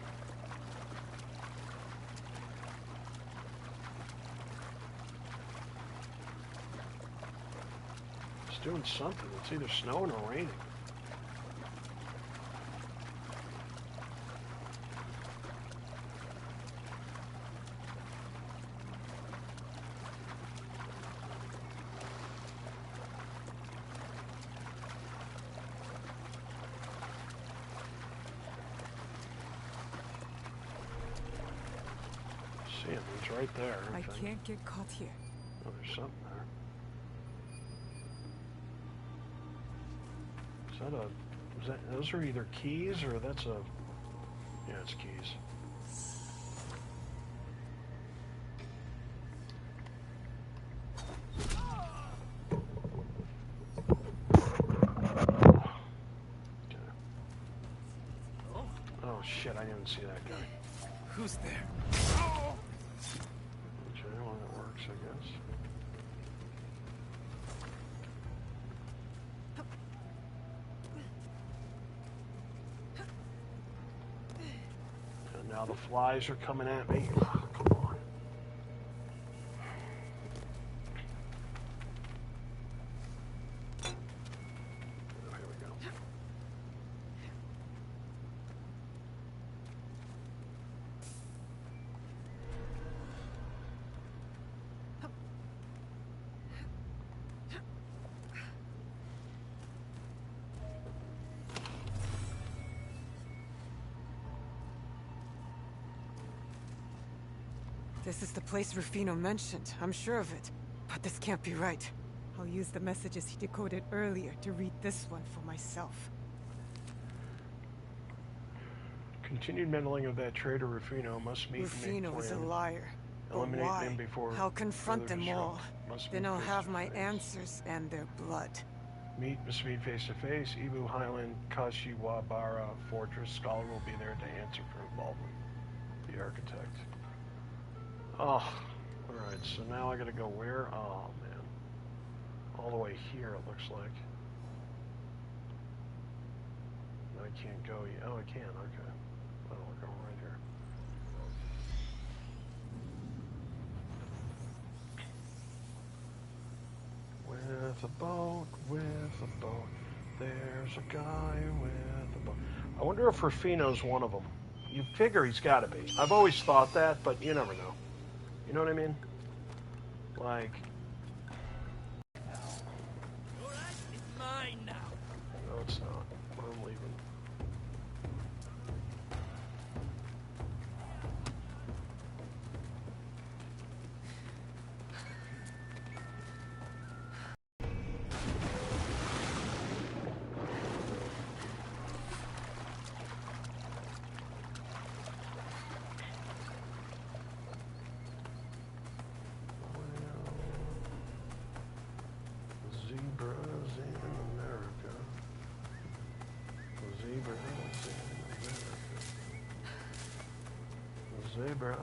It's doing something. It's either snowing or raining. See him, he's right there. I can't get caught here. Oh, there's something there. Is that a... Is that... Those are either keys or that's a... Yeah, it's keys. Okay. Oh shit, I didn't see that guy. Who's there? Okay, well that works, I guess. And now the flies are coming at me. Oh, come on. Oh, here we go. This is the place Rufino mentioned. I'm sure of it. But this can't be right. I'll use the messages he decoded earlier to read this one for myself. Continued meddling of that traitor Rufino must meet Rufino is a liar. But Eliminate why? them before I'll confront further them all. Must Then meet I'll face have to my face. answers and their blood. Must meet face to face. Ibu Highland Kashiwabara Fortress. Scholar will be there to answer for involvement. The architect. Oh, alright, so now I gotta go where? Oh, man. All the way here, it looks like. I can't go yet. Oh, I can, okay. Oh, I'll go right here. With a boat, there's a guy with a boat. I wonder if Rufino's one of them. You figure he's gotta be. I've always thought that, but you never know. You know what I mean? Like... It's mine now. No, it's not. I'm leaving. Zebras in America. Zebras in America. Zebra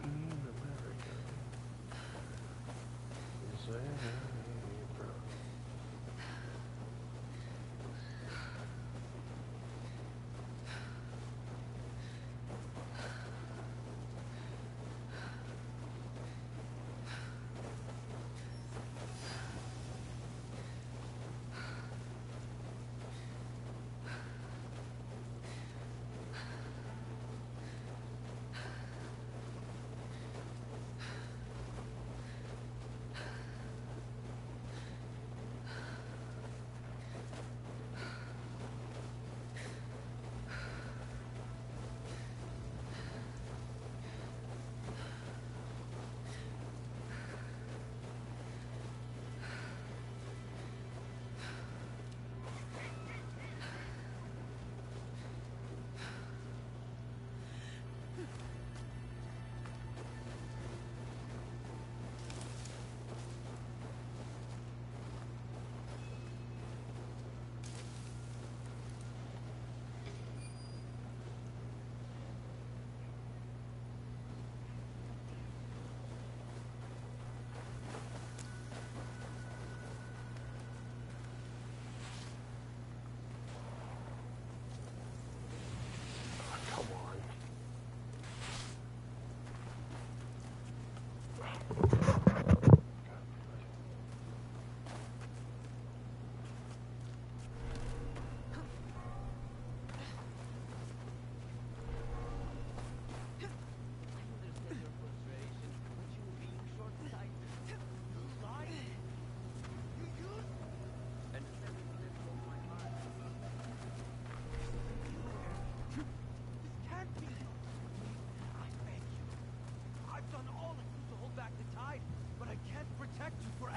in America. Zebra.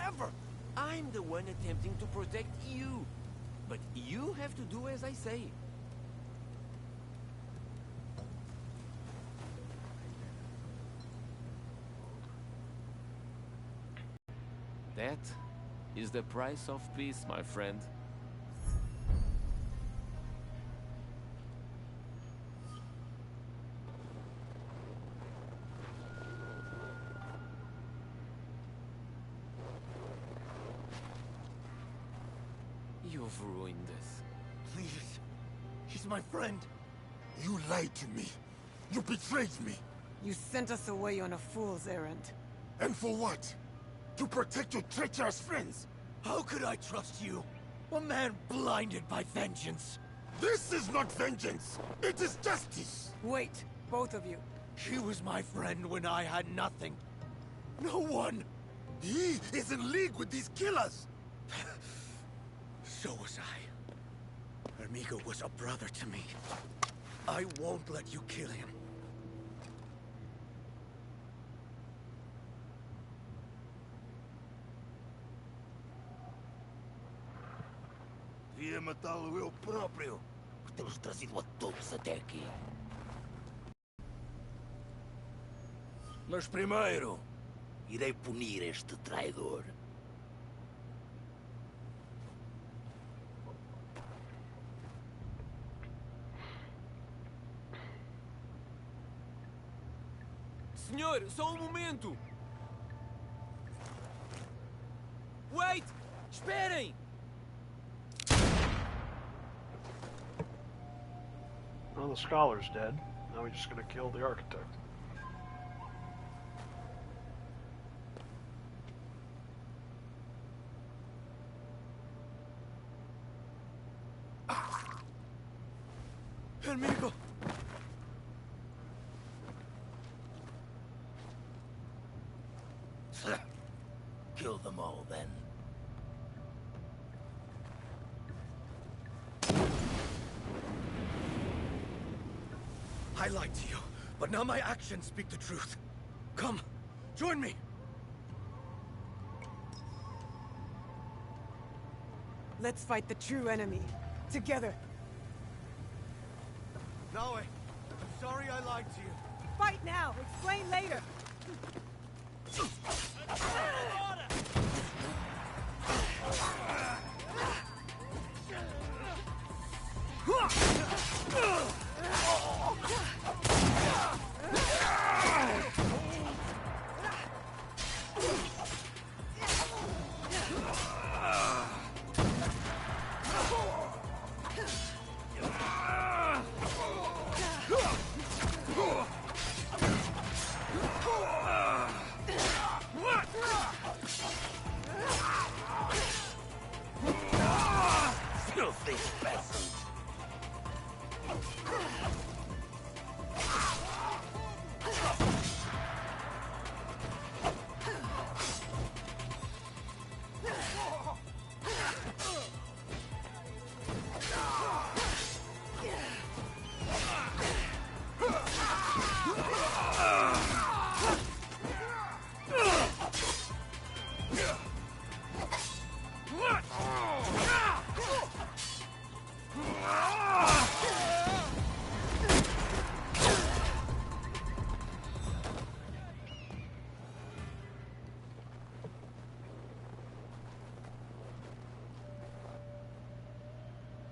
ever! I'm the one attempting to protect you. But you have to do as I say. That is the price of peace, my friend. You've ruined this. Please. He's my friend. You lied to me. You betrayed me. You sent us away on a fool's errand. And for what? To protect your treacherous friends. How could I trust you? A man blinded by vengeance. This is not vengeance. It is justice. Wait, both of you. He was my friend when I had nothing. No one. He is in league with these killers. So was I. Amigo was a brother to me. I won't let you kill him. Devia matá-lo eu próprio, por ter-os trazido a todos até aqui. Mas primeiro, irei punir este traidor. Senhor, só um momento! Wait! Esperem! Well, the scholar's dead. Now we're just gonna kill the architect. Amigo! Kill them all, then. I lied to you, but now my actions speak the truth. Come, join me! Let's fight the true enemy. Together. Naue, I'm sorry I lied to you. Fight now! Explain later! Filthy peasant!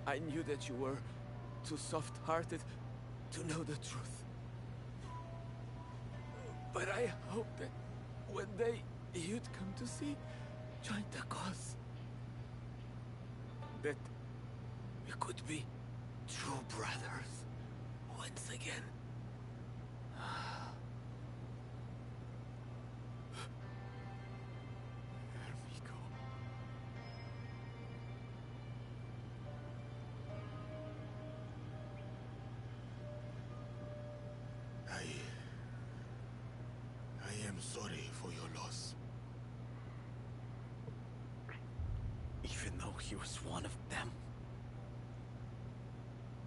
I knew that you were too soft-hearted to know the truth. But I hoped that one day you'd come to see, join the cause. That we could be true brothers once again. I am sorry for your loss. Even though he was one of them.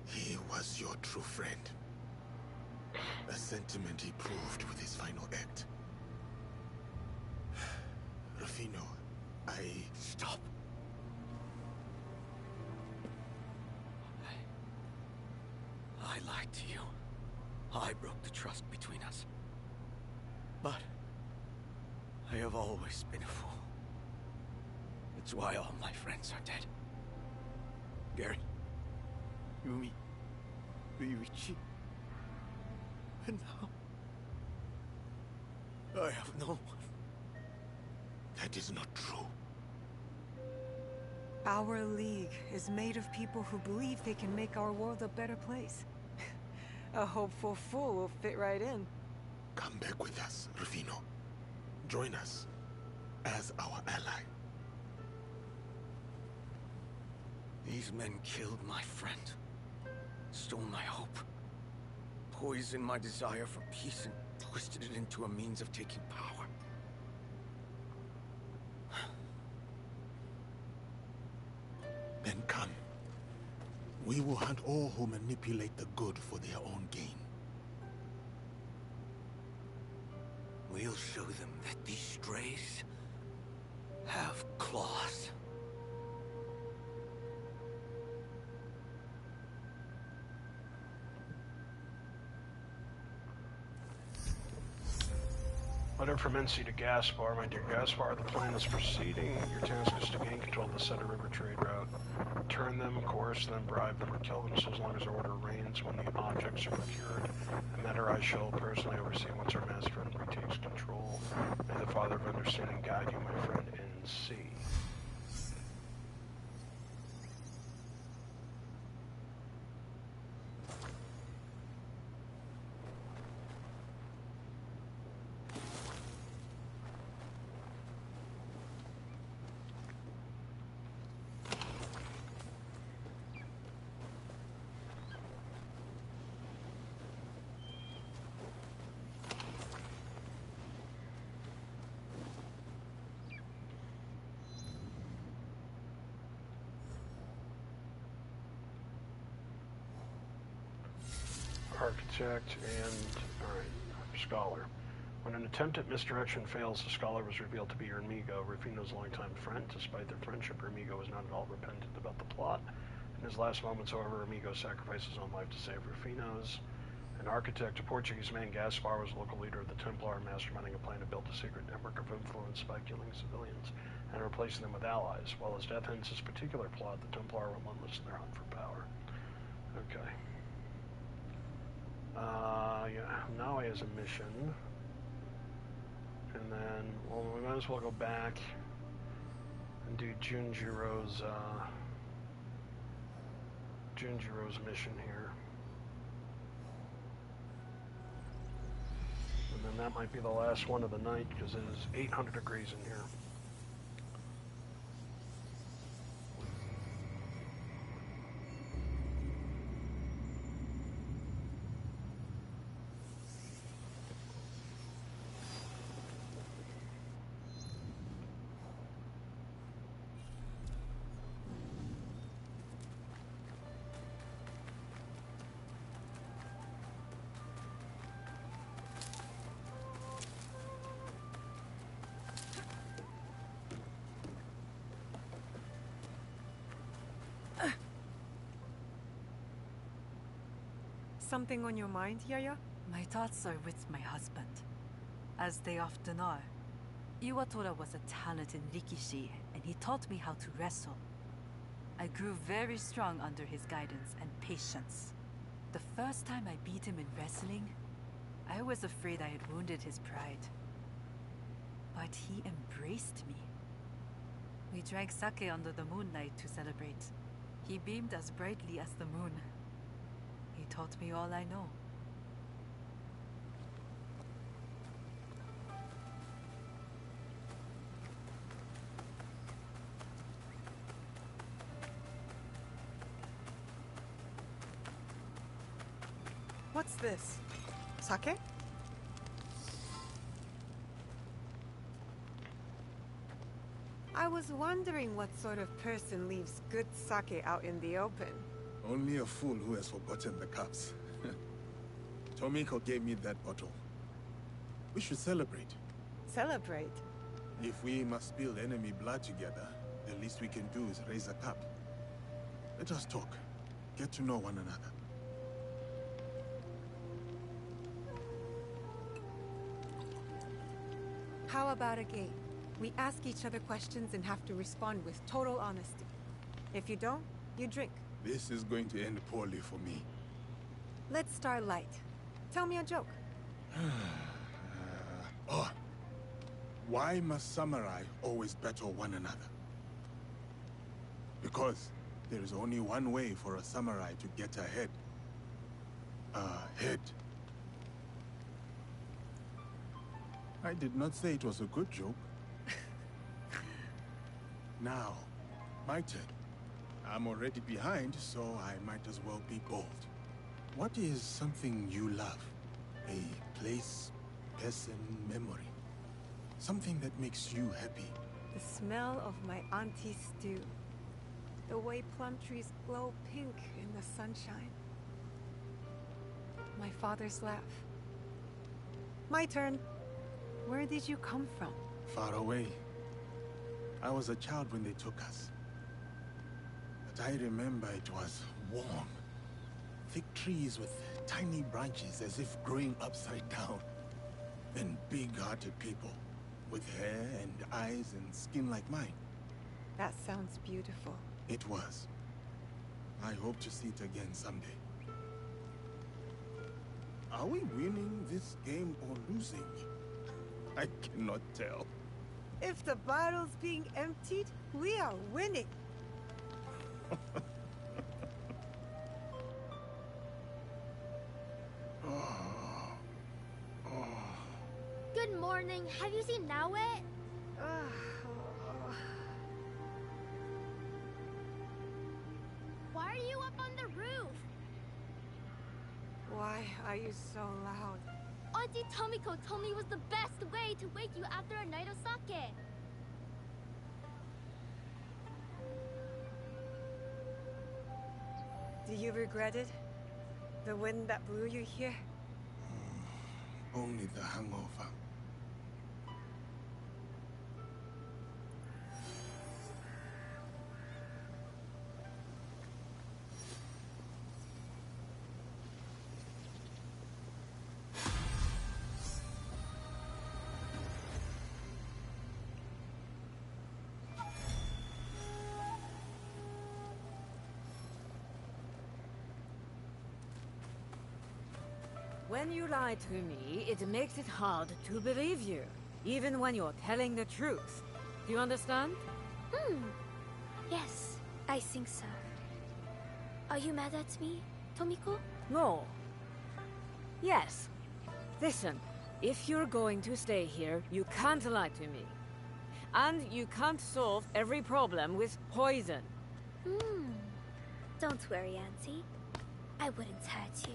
He was your true friend. A sentiment he proved with his final act. Rufino, Stop. I lied to you. I broke the trust between us. But I have always been a fool. It's why all my friends are dead. Gary, Yumi, Ryuichi, and now I have no one. That is not true. Our league is made of people who believe they can make our world a better place. A hopeful fool will fit right in. Come back with us, Rufino. Join us as our ally. These men killed my friend, stole my hope, poisoned my desire for peace, and twisted it into a means of taking power. Then come. We will hunt all who manipulate the good for their own gain. We'll show them that these strays have claws. Letter from NC to Gaspar. My dear Gaspar, the plan is proceeding. Your task is to gain control of the Seta River trade route. Turn them, coerce them, bribe them, or kill them so as long as order reigns. When the objects are procured, a matter I shall personally oversee once our master friend retakes control. May the Father of Understanding guide you, my friend NC. Architect and, Scholar. When an attempt at misdirection fails, the Scholar was revealed to be Ermigo, Rufino's longtime friend. Despite their friendship, Ermigo was not at all repentant about the plot. In his last moments, however, Ermigo sacrificed his own life to save Rufino's. An architect, a Portuguese man, Gaspar was a local leader of the Templar, masterminding a plan to build a secret network of influence by killing civilians and replacing them with allies. While his death ends this particular plot, the Templar are relentless in their hunt for power. Okay. Yeah, now he has a mission. And then, well, we might as well go back and do Junjiro's mission here. And then that might be the last one of the night, because it is 800 degrees in here. Something on your mind, Yaya? My thoughts are with my husband, as they often are. Iwatora was a talented rikishi, and he taught me how to wrestle. I grew very strong under his guidance and patience. The first time I beat him in wrestling, I was afraid I had wounded his pride. But he embraced me. We drank sake under the moonlight to celebrate. He beamed as brightly as the moon. He taught me all I know. What's this? Sake? I was wondering what sort of person leaves good sake out in the open. Only a fool who has forgotten the cups. Tomiko gave me that bottle. We should celebrate. Celebrate? If we must spill enemy blood together, the least we can do is raise a cup. Let us talk. Get to know one another. How about a game? We ask each other questions and have to respond with total honesty. If you don't, you drink. This is going to end poorly for me. Let's start light. Tell me a joke. Why must samurai always battle one another? Because there is only one way for a samurai to get ahead. Ahead. I did not say it was a good joke. Now, my turn. I'm already behind, so I might as well be bold. What is something you love? A place, person, memory. Something that makes you happy. The smell of my auntie's stew. The way plum trees glow pink in the sunshine. My father's laugh. My turn. Where did you come from? Far away. I was a child when they took us. But I remember it was warm. Thick trees with tiny branches as if growing upside down. And big-hearted people with hair and eyes and skin like mine. That sounds beautiful. It was. I hope to see it again someday. Are we winning this game or losing? I cannot tell. If the bottle's being emptied, we are winning. Good morning. Have you seen Naue? Why are you up on the roof? Why are you so loud? Auntie Tomiko told me it was the best way to wake you after a night of sake. Do you regret it? The wind that blew you here? Only the hangover. When you lie to me, it makes it hard to believe you, even when you're telling the truth. Do you understand? Yes, I think so. Are you mad at me, Tomiko? No. Yes. Listen, if you're going to stay here, you can't lie to me. And you can't solve every problem with poison. Don't worry, Auntie. I wouldn't hurt you.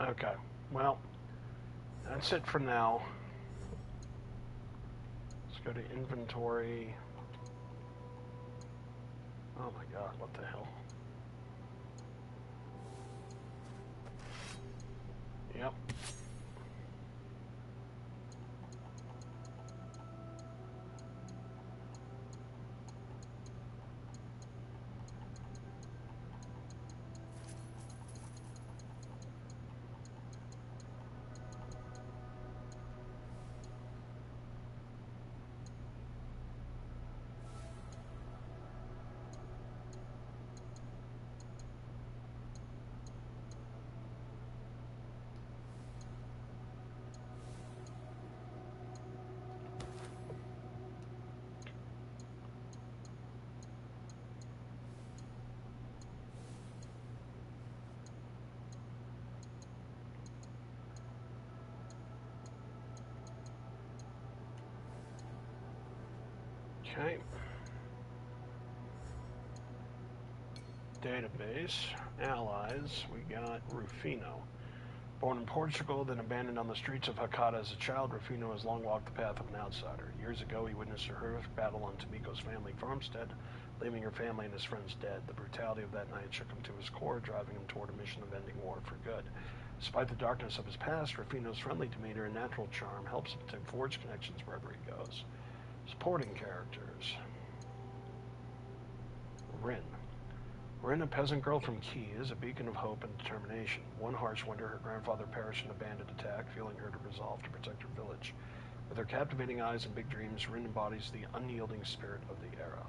Okay, well, that's it for now. Let's go to inventory. Oh my god, what the hell? Yep. Okay. Database. Allies. We got Rufino. Born in Portugal, then abandoned on the streets of Hakata as a child, Rufino has long walked the path of an outsider. Years ago, he witnessed a horrific battle on Tomiko's family farmstead, leaving her family and his friends dead. The brutality of that night shook him to his core, driving him toward a mission of ending war for good. Despite the darkness of his past, Rufino's friendly demeanor and natural charm helps him to forge connections wherever he goes. Supporting characters. Rin. Rin, a peasant girl from Key, is a beacon of hope and determination. One harsh winter, her grandfather perished in a bandit attack, fueling her to resolve to protect her village. With her captivating eyes and big dreams, Rin embodies the unyielding spirit of the era.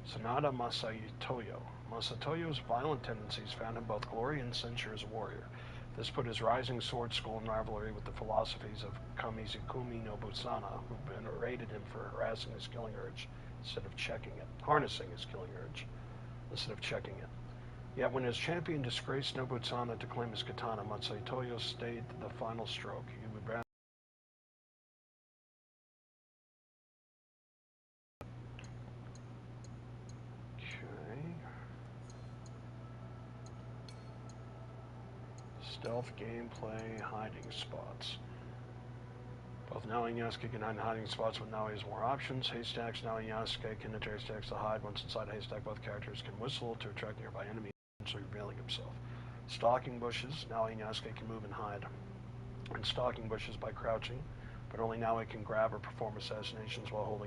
Sanada Masatoyo. Masatoyo's violent tendencies found him both glory and censure as a warrior. This put his rising sword school in rivalry with the philosophies of Kamizukumi Nobusana, who berated him for harassing his killing urge instead of checking it, harnessing his killing urge instead of checking it. Yet when his champion disgraced Nobutsana to claim his katana, Masatoyo stayed the final stroke. He would rather stealth gameplay, hiding spots. Both Naoi and Yasuke can hide in hiding spots with Naoi has more options. Haystacks, Naoi and Yasuke can enter haystacks to hide. Once inside a haystack, both characters can whistle to attract nearby enemies, eventually revealing himself. Stalking bushes, Naoi and Yasuke can move and hide in stalking bushes by crouching, but only Naoi can grab or perform assassinations while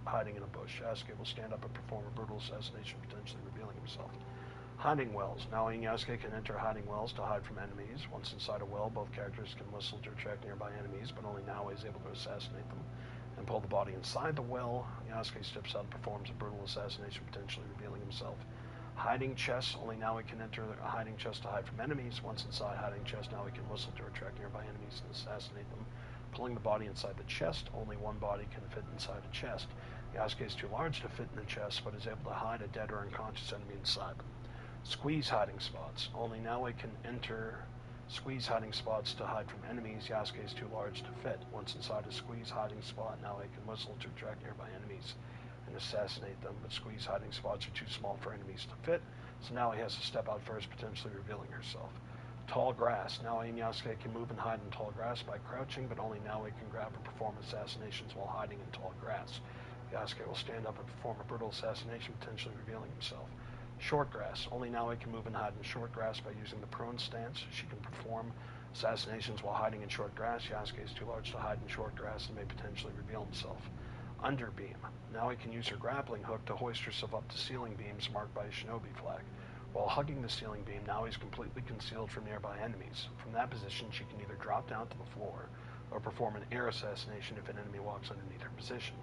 hiding in a bush. Yasuke will stand up and perform a brutal assassination, potentially revealing himself. Hiding wells. Naoi and Yasuke can enter hiding wells to hide from enemies. Once inside a well, both characters can whistle to attract nearby enemies, but only Naoi is able to assassinate them and pull the body inside the well. Yasuke steps out and performs a brutal assassination, potentially revealing himself. Hiding chests. Only Naoi can enter a hiding chest to hide from enemies. Once inside hiding chest, Naoi can whistle to attract nearby enemies and assassinate them, pulling the body inside the chest. Only one body can fit inside a chest. Yasuke is too large to fit in the chest, but is able to hide a dead or unconscious enemy inside them. Squeeze hiding spots. Only Naoi can enter squeeze hiding spots to hide from enemies. Yasuke is too large to fit. Once inside a squeeze hiding spot, Naoi can whistle to attract nearby enemies and assassinate them, but squeeze hiding spots are too small for enemies to fit, so Naoi has to step out first, potentially revealing herself. Tall grass. Naoi and Yasuke can move and hide in tall grass by crouching, but only Naoi can grab and perform assassinations while hiding in tall grass. Yasuke will stand up and perform a brutal assassination, potentially revealing himself. Short grass. Only Naoi can move and hide in short grass by using the prone stance. She can perform assassinations while hiding in short grass. Yasuke is too large to hide in short grass and may potentially reveal himself. Underbeam. Naoi can use her grappling hook to hoist herself up to ceiling beams marked by a shinobi flag. While hugging the ceiling beam, Naoi is completely concealed from nearby enemies. From that position, she can either drop down to the floor or perform an air assassination if an enemy walks underneath her position.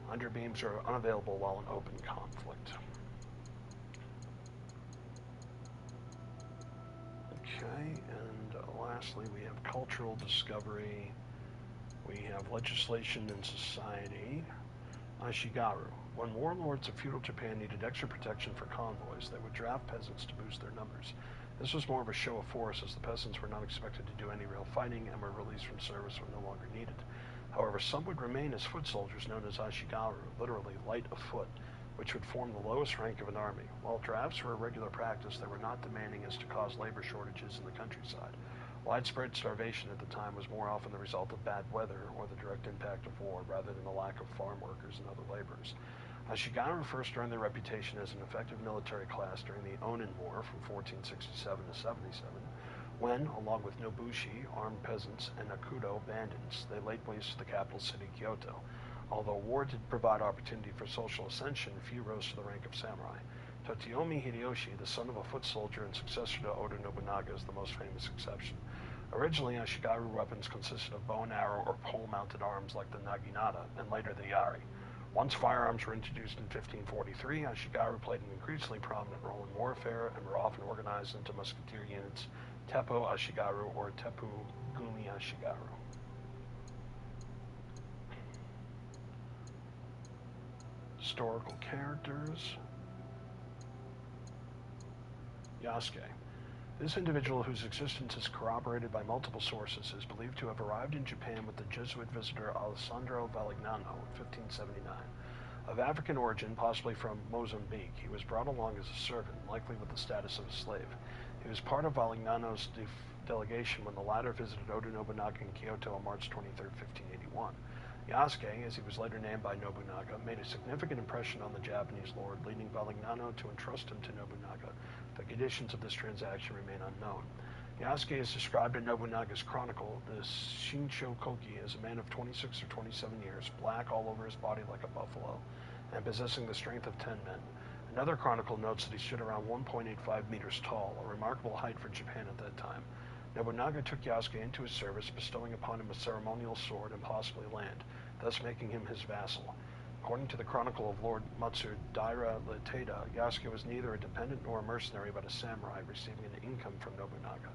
Underbeams are unavailable while in open conflict. Okay, and lastly we have cultural discovery, we have legislation and society. Ashigaru. When warlords of feudal Japan needed extra protection for convoys, they would draft peasants to boost their numbers. This was more of a show of force, as the peasants were not expected to do any real fighting and were released from service when no longer needed. However, some would remain as foot soldiers known as Ashigaru, literally light of foot, which would form the lowest rank of an army. While drafts were a regular practice, they were not demanding as to cause labor shortages in the countryside. Widespread starvation at the time was more often the result of bad weather or the direct impact of war, rather than the lack of farm workers and other laborers. Ashigaru first earned their reputation as an effective military class during the Onin War from 1467 to 77, when, along with Nobushi, armed peasants, and Akudo bandits, they laid waste to the capital city, Kyoto. Although war did provide opportunity for social ascension, few rose to the rank of samurai. Toyotomi Hideyoshi, the son of a foot soldier and successor to Oda Nobunaga, is the most famous exception. Originally, Ashigaru weapons consisted of bow and arrow or pole-mounted arms like the naginata, and later the yari. Once firearms were introduced in 1543, Ashigaru played an increasingly prominent role in warfare and were often organized into musketeer units, Teppo Ashigaru or Teppu Gumi Ashigaru. Historical characters. Yasuke. This individual, whose existence is corroborated by multiple sources, is believed to have arrived in Japan with the Jesuit visitor Alessandro Valignano in 1579. Of African origin, possibly from Mozambique, he was brought along as a servant, likely with the status of a slave. He was part of Valignano's delegation when the latter visited Oda Nobunaga in Kyoto on March 23, 1581. Yasuke, as he was later named by Nobunaga, made a significant impression on the Japanese lord, leading Valignano to entrust him to Nobunaga. The conditions of this transaction remain unknown. Yasuke is described in Nobunaga's chronicle, the Shinshokoki, as a man of 26 or 27 years, black all over his body like a buffalo, and possessing the strength of 10 men. Another chronicle notes that he stood around 1.85 meters tall, a remarkable height for Japan at that time. Nobunaga took Yasuke into his service, bestowing upon him a ceremonial sword and possibly land, thus making him his vassal. According to the chronicle of Lord Matsudaira Ietada, Yasuke was neither a dependent nor a mercenary, but a samurai, receiving an income from Nobunaga.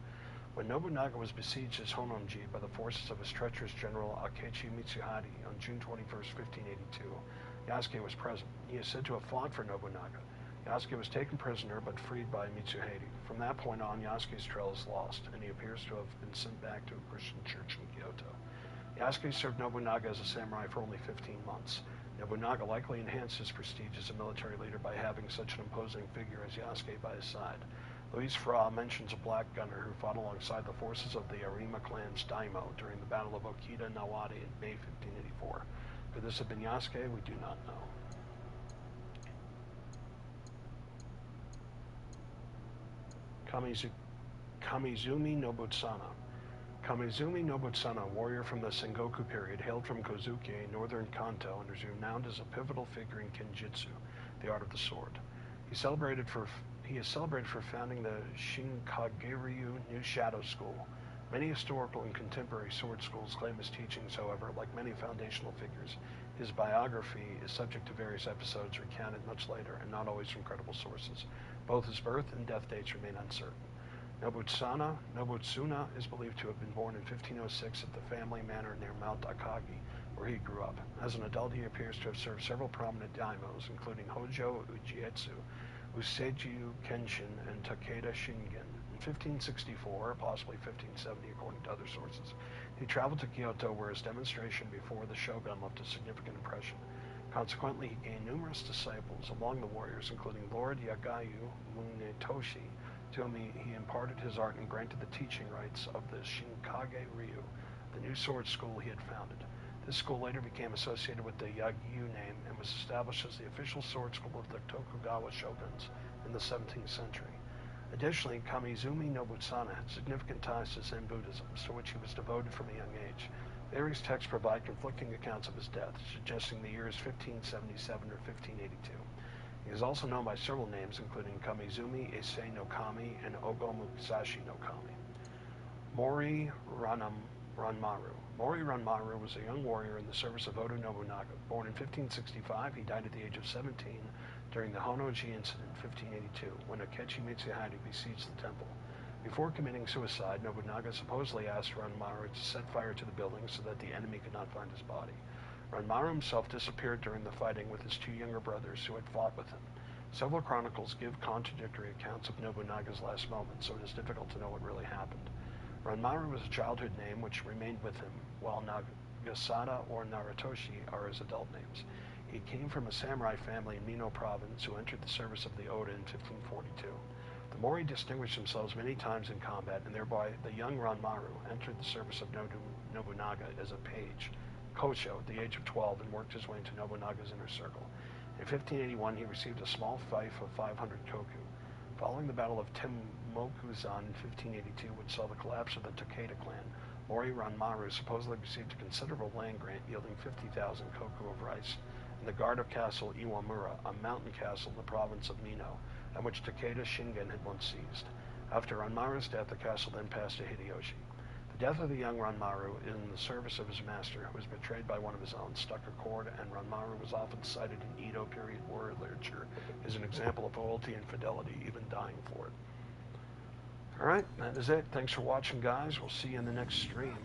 When Nobunaga was besieged as Hononji by the forces of his treacherous general Akechi Mitsuhide on June 21, 1582, Yasuke was present. He is said to have fought for Nobunaga. Yasuke was taken prisoner but freed by Mitsuhide. From that point on, Yasuke's trail is lost, and he appears to have been sent back to a Christian church in Kyoto. Yasuke served Nobunaga as a samurai for only 15 months. Nobunaga likely enhanced his prestige as a military leader by having such an imposing figure as Yasuke by his side. Louise Fra mentions a black gunner who fought alongside the forces of the Arima clan's daimyo during the Battle of Okita Nawadi in May 1584. Could this have been Yasuke? We do not know. Kamizumi Nobutsana. Kamizumi Nobutsana, warrior from the Sengoku period, hailed from Kozuke, northern Kanto, and is renowned as a pivotal figure in Kenjutsu, the art of the sword. He is celebrated for founding the Shinkageryu New Shadow School. Many historical and contemporary sword schools claim his teachings, however, like many foundational figures. His biography is subject to various episodes recounted much later and not always from credible sources. Both his birth and death dates remain uncertain. Nobutsuna is believed to have been born in 1506 at the family manor near Mount Akagi, where he grew up. As an adult, he appears to have served several prominent daimyos, including Hojo Ujietsu, Useiju Kenshin, and Takeda Shingen. In 1564, possibly 1570 according to other sources, he traveled to Kyoto, where his demonstration before the shogun left a significant impression. Consequently, he gained numerous disciples among the warriors, including Lord Yagayu Munetoshi, to whom he imparted his art and granted the teaching rights of the Shinkage Ryu, the new sword school he had founded. This school later became associated with the Yagyu name and was established as the official sword school of the Tokugawa shoguns in the 17th century. Additionally, Kamizumi Nobutsana had significant ties to Zen Buddhism, to which he was devoted from a young age. Various texts provide conflicting accounts of his death, suggesting the years 1577 or 1582. He is also known by several names, including Kamizumi Issei no Kami and Ogo Musashi no Kami. Mori Ranmaru. Mori Ranmaru was a young warrior in the service of Oda Nobunaga. Born in 1565, he died at the age of 17 during the Honnoji incident in 1582, when Akechi Mitsuhide besieged the temple. Before committing suicide, Nobunaga supposedly asked Ranmaru to set fire to the building so that the enemy could not find his body. Ranmaru himself disappeared during the fighting with his two younger brothers who had fought with him. Several chronicles give contradictory accounts of Nobunaga's last moments, so it is difficult to know what really happened. Ranmaru was a childhood name which remained with him, while Nagasada or Naratoshi are his adult names. He came from a samurai family in Mino province who entered the service of the Oda in 1542. The Mori distinguished themselves many times in combat, and thereby the young Ranmaru entered the service of Nobunaga as a page, Kosho, at the age of 12, and worked his way into Nobunaga's inner circle. In 1581, he received a small fief of 500 koku. Following the Battle of Temokuzan in 1582, which saw the collapse of the Takeda clan, Mori Ranmaru supposedly received a considerable land grant yielding 50,000 koku of rice, and the guard of Castle Iwamura, a mountain castle in the province of Mino, and which Takeda Shingen had once seized. After Ranmaru's death, the castle then passed to Hideyoshi. The death of the young Ranmaru in the service of his master, who was betrayed by one of his own, struck a chord, and Ranmaru was often cited in Edo period warrior literature as an example of loyalty and fidelity, even dying for it. Alright, that is it. Thanks for watching, guys. We'll see you in the next stream.